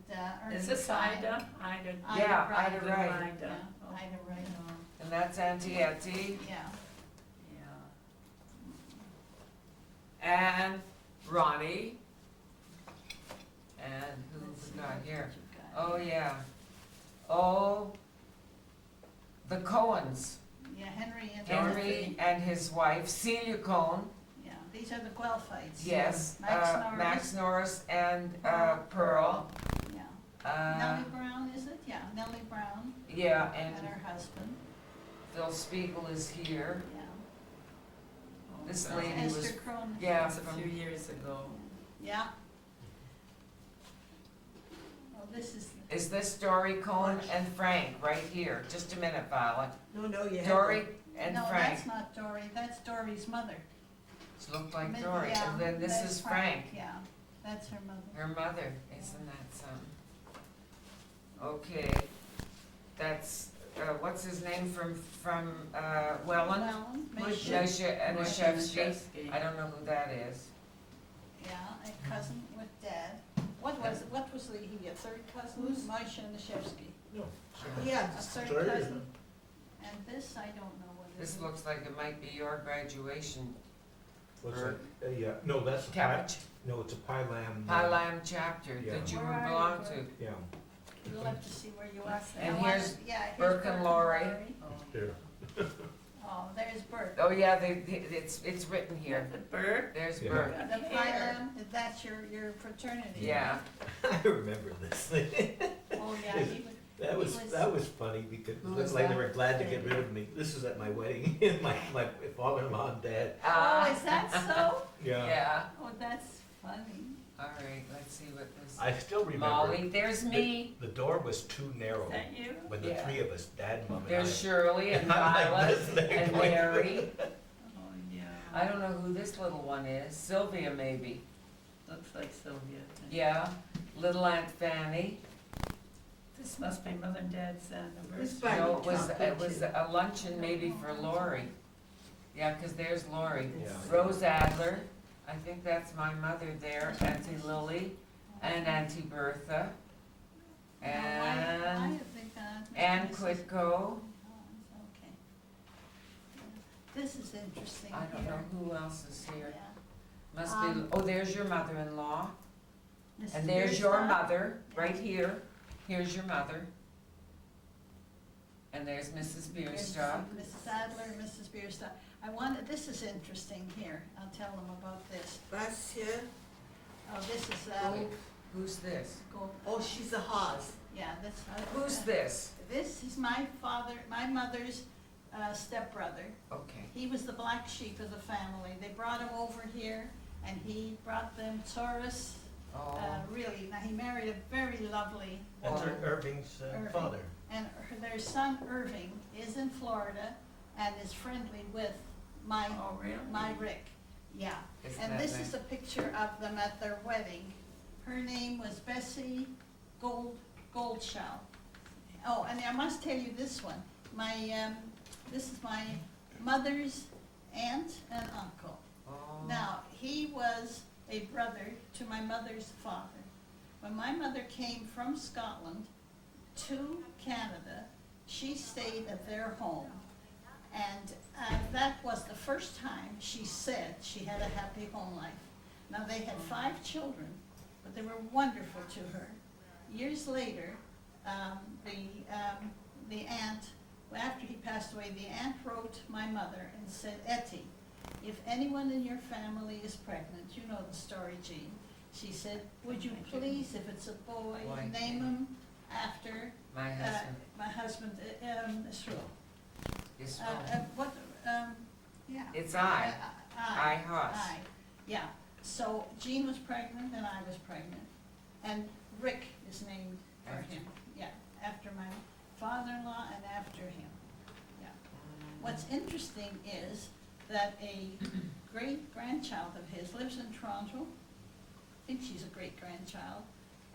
Ernie. Is this Stein. Ida? Ida. Yeah, Wright. Ida Wright. Yeah, Ida. Oh, Ida Wright. and that's Auntie Etty, Yeah. Yeah. and Ronnie. And who we got here? Oh, yeah. Oh, the Cohens, Yeah, Henry and. Henry and his wife, Celia Cohn, Yeah, these are the Guelphites. yes, Max Max Norris and Pearl. Yeah. Uh, Nellie Brown, is it? Yeah, Nellie Brown yeah, and and her husband. Phil Spiegel is here. Yeah. Oh, This that's- lady was, Esther Cronin. yeah, That's a from, few years ago. Yeah. Well, this is. is this Cohn and Frank right here? Just a minute, Violet. No, you haven't. Dory and No, Frank. that's not Dory, that's Dory's mother. She looked like Mid- Dory, yeah, and then this that's is Frank, Yeah, that's her mother. her mother. Isn't that something? Okay, that's, what's his name from, Welland? Welland, Moshe. Moshe, Moshe I don't know who that is. yeah, a cousin with dad. What was he, a third cousin? Who's- Moshe Nashevsky. Yeah, A third Third? cousin. And this, I don't know what it is. This looks like it might be your graduation. What's Or- that? Yeah, no, that's the Tabach- No, it's a Pie Lamb. High Lamb chapter Yeah. that you Where are you, belong Bert? to. Yeah, We'll have to see where you are. And I wanna- here's yeah, here's Burke and Laurie. there. Oh, there's Burke. Oh, yeah, it's written here. The bird? There's Yeah. Burke. The Highland, that's your fraternity. Yeah. I remember this thing. Oh, yeah, he was, That was funny because it Who looked was like that? they were glad to get rid of me. This is at my wedding, my father, mom, and dad. oh, is that so? Yeah. Oh, that's funny. All right, let's see what this. I still remember. Molly, there's me. The door was too narrow Is that you? when the Yeah. three of us, dad, mom, and I. There's Shirley and I'm like Violet this, they're and going Mary. Oh, yeah. I don't know who this little one is. Sylvia, maybe. Looks like Sylvia. Yeah. Little Aunt Fanny. This must be Mother and Dad's This anniversary. By No, the top, it was too. a luncheon maybe for Lori. Yeah, 'cause there's Lori. Yeah. Rose Adler, I think that's my mother there, Auntie Lily, and Auntie Bertha, and Ann Quitco. Oh, okay. This is interesting I don't here. know who else is here. Yeah. Must be, Um, oh, there's your mother-in-law, Mrs. and there's your Bierstock. mother, right here. Here's your mother. And there's Mrs. There's Bierstock. Mrs. Adler and Mrs. Bierstock. I wanted, this is interesting here. I'll tell them about this. Vasya, Oh, this is, Who's this? oh, she's a Haas. yeah, this. Who's this? This is my mother's stepbrother. Okay. He was the black sheep of the family. They brought him over here, and he brought them Taurus. Oh, Really, now he married a very lovely That's woman. Irving's Irving. father. And their son Irving is in Florida and is friendly with my Oh, really? Rick. Yeah. isn't And that this nice? is a picture of them at their wedding. Her name was Bessie Goldshell. Oh, and I must tell you this one. This is my mother's aunt and uncle. Oh. Now, he was a brother to my mother's father. When my mother came from Scotland to Canada, she stayed at their home. And that was the first time she said she had a happy home life. Now, they had 5 children, but they were wonderful to her. Years later, the aunt, after he passed away, the aunt wrote my mother and said, Etty, if anyone in your family is pregnant, you know the story, Jean. She said, would you please, if it's a boy, Boy. name him after My husband my husband, Israel. is Yeah. It's I. I Haas. I, yeah. So Jean was pregnant and I was pregnant. And Rick is named for After. him. Yeah, after my father-in-law and after him. Yeah. What's interesting is that a great-grandchild of his lives in Toronto. I think she's a great-grandchild.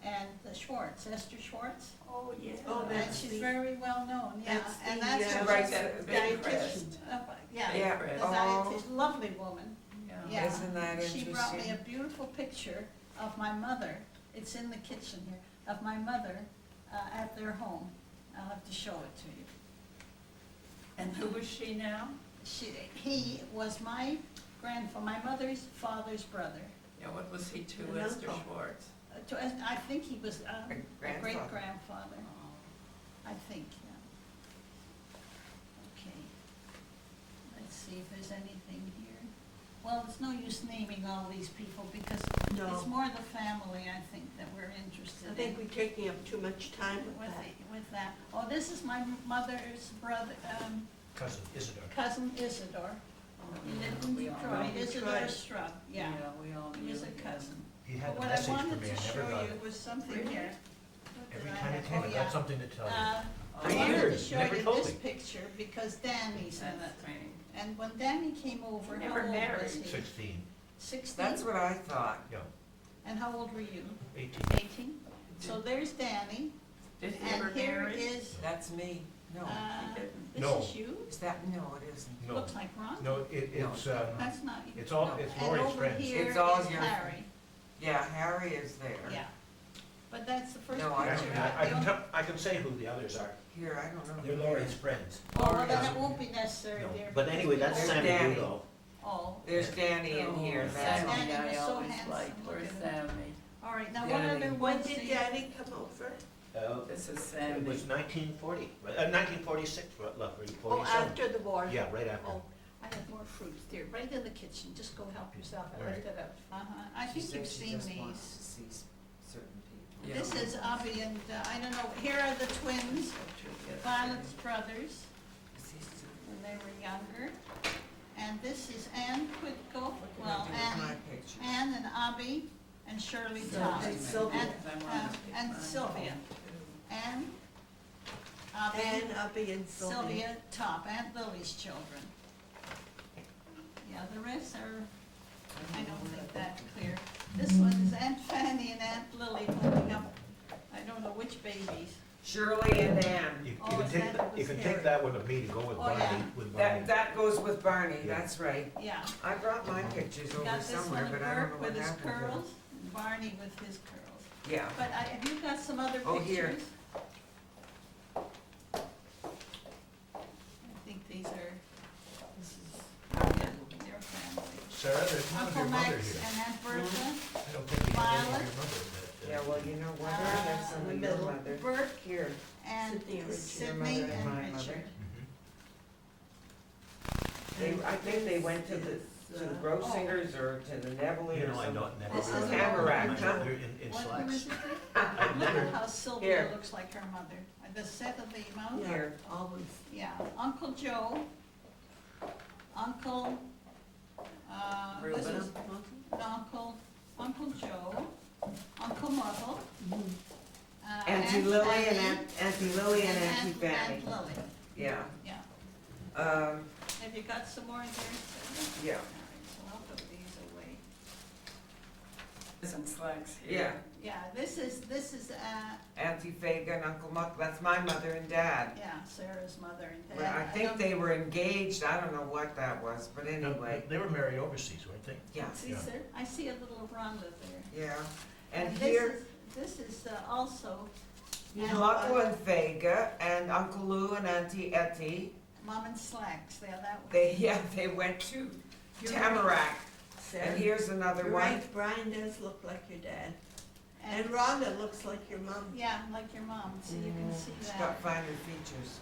And the Schwartz, Esther Schwartz. Oh, yeah. Oh, And that's she's the- very well known, yeah. that's And the, that's uh, her Right, just- that big crest. Yeah, Yeah. the Oh. dietitian, lovely woman. Yeah. Isn't that She brought me a interesting? beautiful picture of my mother, it's in the kitchen here, of my mother at their home. I'll have to show it to you. And who was she now? He was my my mother's father's brother. Yeah, what was he to An Esther uncle. Schwartz? I think he was a Grandfather. great-grandfather, I think, yeah. Okay. Let's see if there's anything here. Well, it's no use naming all these people because No. it's more the family, I think, that we're interested in. I think we're taking up too much time with that. With that. Oh, this is my mother's brother, Cousin Isidore. cousin Isidore. He lived in We all Detroit, know Isidore Detroit. Strub, yeah. we all He knew was a him. cousin. He But had a what I message for wanted me, to I show never got you it. was something Really? here. What Every did I time he have? came, Oh, I yeah. got something to tell you. I For wanted to years, show never you told this me. picture because Danny's in it. That's strange. And when Danny came over, how Never old married. was he? 16, 16? That's what I thought. yeah, And how old were you? 18. 18? So there's Danny, Did he ever and here marry? is, That's me. No. He didn't. this No. is you? Is that, no, it isn't. No, Looks like Ron. no, it's, That's not you. it's all, No. it's And Lori's over friends. here It's all is your- Harry, Yeah, Harry is there. yeah. But that's the first No, I picture. don't Actually, I can say who the others are. Here, I don't know. They're Lori's friends. Oh, well, then Yes. it won't be necessary, No, dear. But anyway, that's There's Sammy Danny. Rudo. Oh. There's Danny in here, Oh, that's all. Danny Sammy, was I so always handsome. liked, Look where's at him. Sammy? All right, now what Danny. other When ones did do you? Daddy come over? This is It Sammy. was 1940, 1946, roughly, Oh, 47. after the war? Yeah, right after. Oh, I have more fruits there, right in the kitchen, just go help yourself, I left it out. I She think said you've she seen just wants to these. see certain people. Yeah. This is Aby and, I don't know, here are the twins, Violet's brothers, when they were younger. And this is Anne Quidco, What can well, I do with my Anne, picture? Anne and Aby and Shirley Topp. And Sylvia. And Sylvia. Anne, Aby, And Aby and Sylvia. Sylvia Topp, Aunt Lily's children. Yeah, the rest are, I don't think that clear. This one is Aunt Fanny and Aunt Lily holding up, I don't know which babies. Shirley and Ann. You Oh, can is take, that you can was take Harry? that one of me to go with Oh, Barney, yeah. with Barney. That goes with Barney, that's right. Yeah. I brought my pictures over Got this one somewhere, of but I don't know Burke what with his happened to them. curls, and Barney with his curls. Yeah, But have you got some other Oh, here. pictures? I think these are, this is, their family. Sarah, there's none of Uncle your mother Max here. and Aunt Bertha, I don't think you have any Violet. of your mother, but, yeah, well, you know what, I have some in of the your middle. mother. Burke Here, and Sydney and Richard. Sidney Your mother and my and mother. Richard. Mhm. I think they went to the Grosingers or to the Neville You or know, I something. don't, never. This is heard Tamarack, of huh? my mother in What slacks. was it? I've Look never, at how Sylvia Here. looks like her mother. The set of the mouth? Here. Always. Yeah, Uncle Joe, Uncle, this Reuben. is Uncle Joe, Uncle Myrtle. Auntie Aunt Lily Fanny, and Auntie Lily and Auntie Fanny. Aunt Lily, Yeah, yeah. um, Have you got some more in there? yeah, All right, so I'll put these away. Some slacks yeah. here. Yeah, this is, Auntie Fega and Uncle Muck, that's my mother and dad. yeah, Sarah's mother and Well, dad. I think they were engaged, I don't know what that was, but anyway, they were married overseas, weren't they? yeah, See, Yeah. sir, I see a little Rhonda there. yeah. And this here, This is also Muckle and Fega and Uncle Lou and Auntie Etty, Mom and Slacks, yeah, that was. they went to You're Tamarack. Sarah, And here's another you're one. right, Brian does look like your dad. And Rhonda looks like your mom. Yeah, like your mom, see, you can see She's that. got finer features.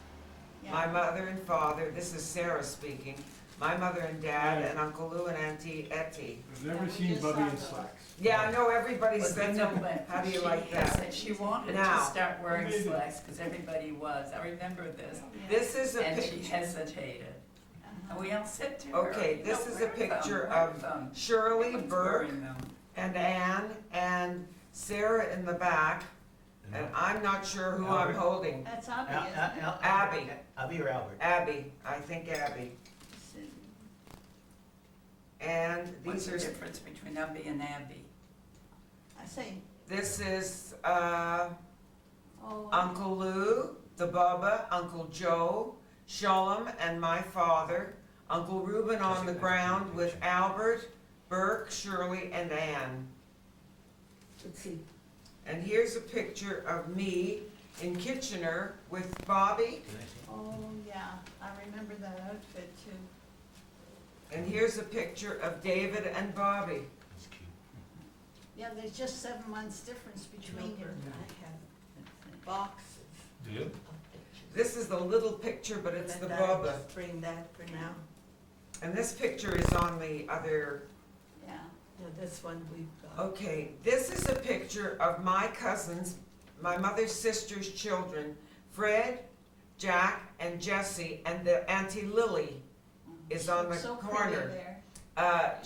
Yeah. My mother and father, this is Sarah speaking, my mother and dad and Uncle Lou and Auntie Etty. I've Yeah, never we seen just Bubby saw in those. slacks. Yeah, I know everybody But said you know that. what? How do you She like has that? it. She wanted Now. to start wearing Amazing. slacks because everybody was. I remember this. Yeah. This is a And she picture, hesitated. And Uh-huh. we all said to her, Okay, "You this know, is a wear them, picture wear of them." Shirley, Everyone's Burke, wearing them. and Ann, and Sarah in the back, and I'm not sure who I'm Albert. holding. That's obvious. Abby. Abby or Albert? Abby, I think Abby. And What's these the are, difference between Aby and Abby? I say, this is, oh. Uncle Lou, the Bubba, Uncle Joe, Shullum, and my father, Uncle Reuben on the ground with Albert, Burke, Shirley, and Ann. Let's see. And here's a picture of me in Kitchener with Bobby, Can I see? Oh, yeah, I remember that outfit too. and here's a picture of David and Bobby. That's cute. Yeah, there's just 7 months difference between you. I have boxes Do you? of pictures. This is the little picture, but it's the But I'll Bubba. just bring that for now. And this picture is on the other. Yeah. Now, this one we've got. Okay, this is a picture of my cousins, my mother's sister's children, Fred, Jack, and Jesse, and the Auntie Lily is on the So pretty corner. there.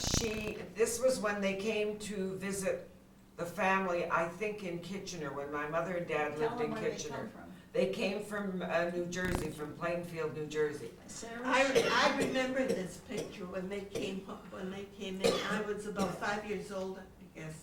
This was when they came to visit the family, I think in Kitchener, when my mother and dad Tell lived them in where they Kitchener. come from. They came from New Jersey, from Plainfield, New Jersey. Sarah. I remember this picture when they came in. I was about 5 years old, I guess,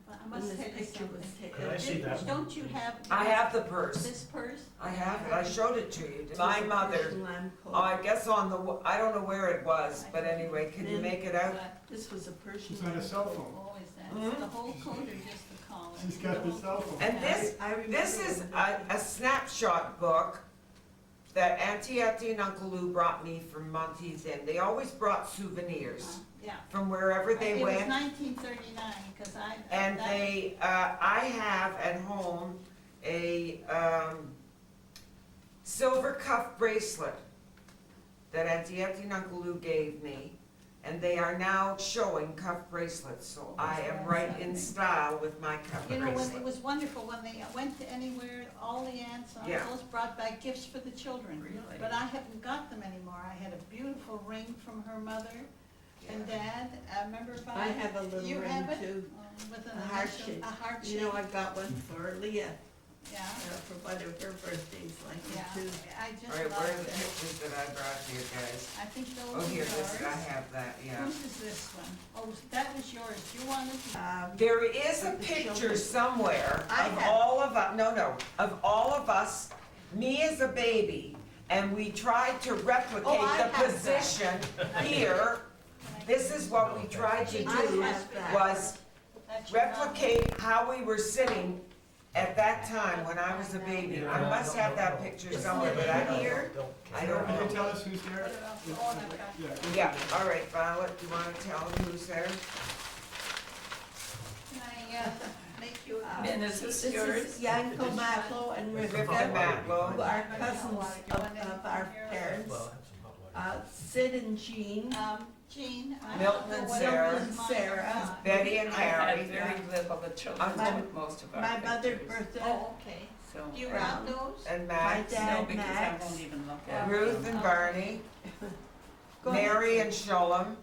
I when must this tell you picture was something. taken. Could I see that one? Don't you have? I have the purse. This purse? I have it. I showed it to you. It was My a mother, Persian lamb coat. I guess on the, I don't know where it was, but anyway, can you make it out? This was a Persian She's on lamb a cell coat. phone. Oh, is that, Mhm. the whole coat or just the collar? She's got the cell phone. And this, I remember this is when they- a snapshot book that Auntie Etty and Uncle Lou brought me from Monteith Inn. They always brought souvenirs Yeah. from wherever they It was went. 1939, because And they, I have at home a silver cuff bracelet that Auntie Etty and Uncle Lou gave me. And they are now showing cuff bracelets, so I am right in style with my cuff You know, when, it bracelet. was wonderful, when they went to anywhere, all the aunts and Yeah. uncles brought back gifts for the children. Really? But I haven't got them anymore. I had a beautiful ring from her mother and dad. Remember if I have a little you ring have it? too. With A an heart initial, shape. a heart shape. You know, I got one for Leah, Yeah, for one of her birthdays, like yeah. too. I just All right, where are love the it. pictures that I brought here, guys? I think those Oh, are here, this, I yours. have that, yeah. Whose is this one? Oh, that was yours. You wanted to. There is a Of the picture children. somewhere I of have- all of us, of all of us, me as a baby, and we tried to replicate Oh, I the have that. position here. This is what we tried to I do, have that. was That's your mom. replicate how we were sitting at that time when I was a baby. I must have that picture Isn't somewhere, it but I in don't, here? I don't Can you know. tell us who's there? Put it off the order, okay. Yeah, all right, Violet, do you wanna tell them who's there? Can I make you a? And is this This yours? is Yanko Matlow and Rivka Rivka, Matlow. who are cousins of our parents. Well, have some hot water. Sid and Jean. Jean. I Milton don't know and what Sarah. it was, mine Sarah. or not. Betty and I had Harry. very little, the children My- took most of our My mother, pictures. Bertha, Oh, okay. So, Do you Brown. want those? And my Max, no, dad, because I Max. won't even look at Ruth them. and Barney, Go ahead. Mary and Shulam,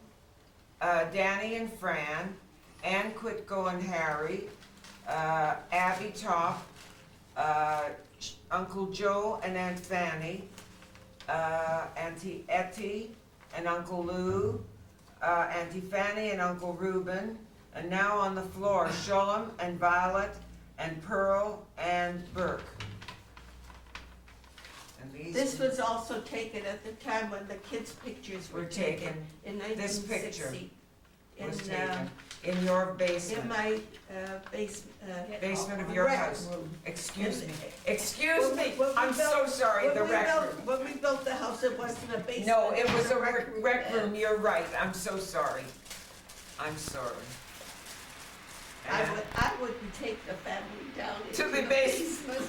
Danny and Fran, Ann Quitko and Harry, Aby Topp, Uncle Joe and Aunt Fanny, Auntie Etty and Uncle Lou, Auntie Fanny and Uncle Reuben, and now on the floor, Shulam and Violet and Pearl and Burke. And these This was also taken at the time when the kids' pictures were were taken taken, in this picture 1960. was In, taken in your in basement, my basement of your rec house. room. Excuse In- me, excuse me, When we I'm so built- sorry, when the we rec built- room. When we built the house, it wasn't a basement. No, it was a rec rec room, you're right, I'm so sorry. I'm sorry. And I wouldn't take the family down To into the basement.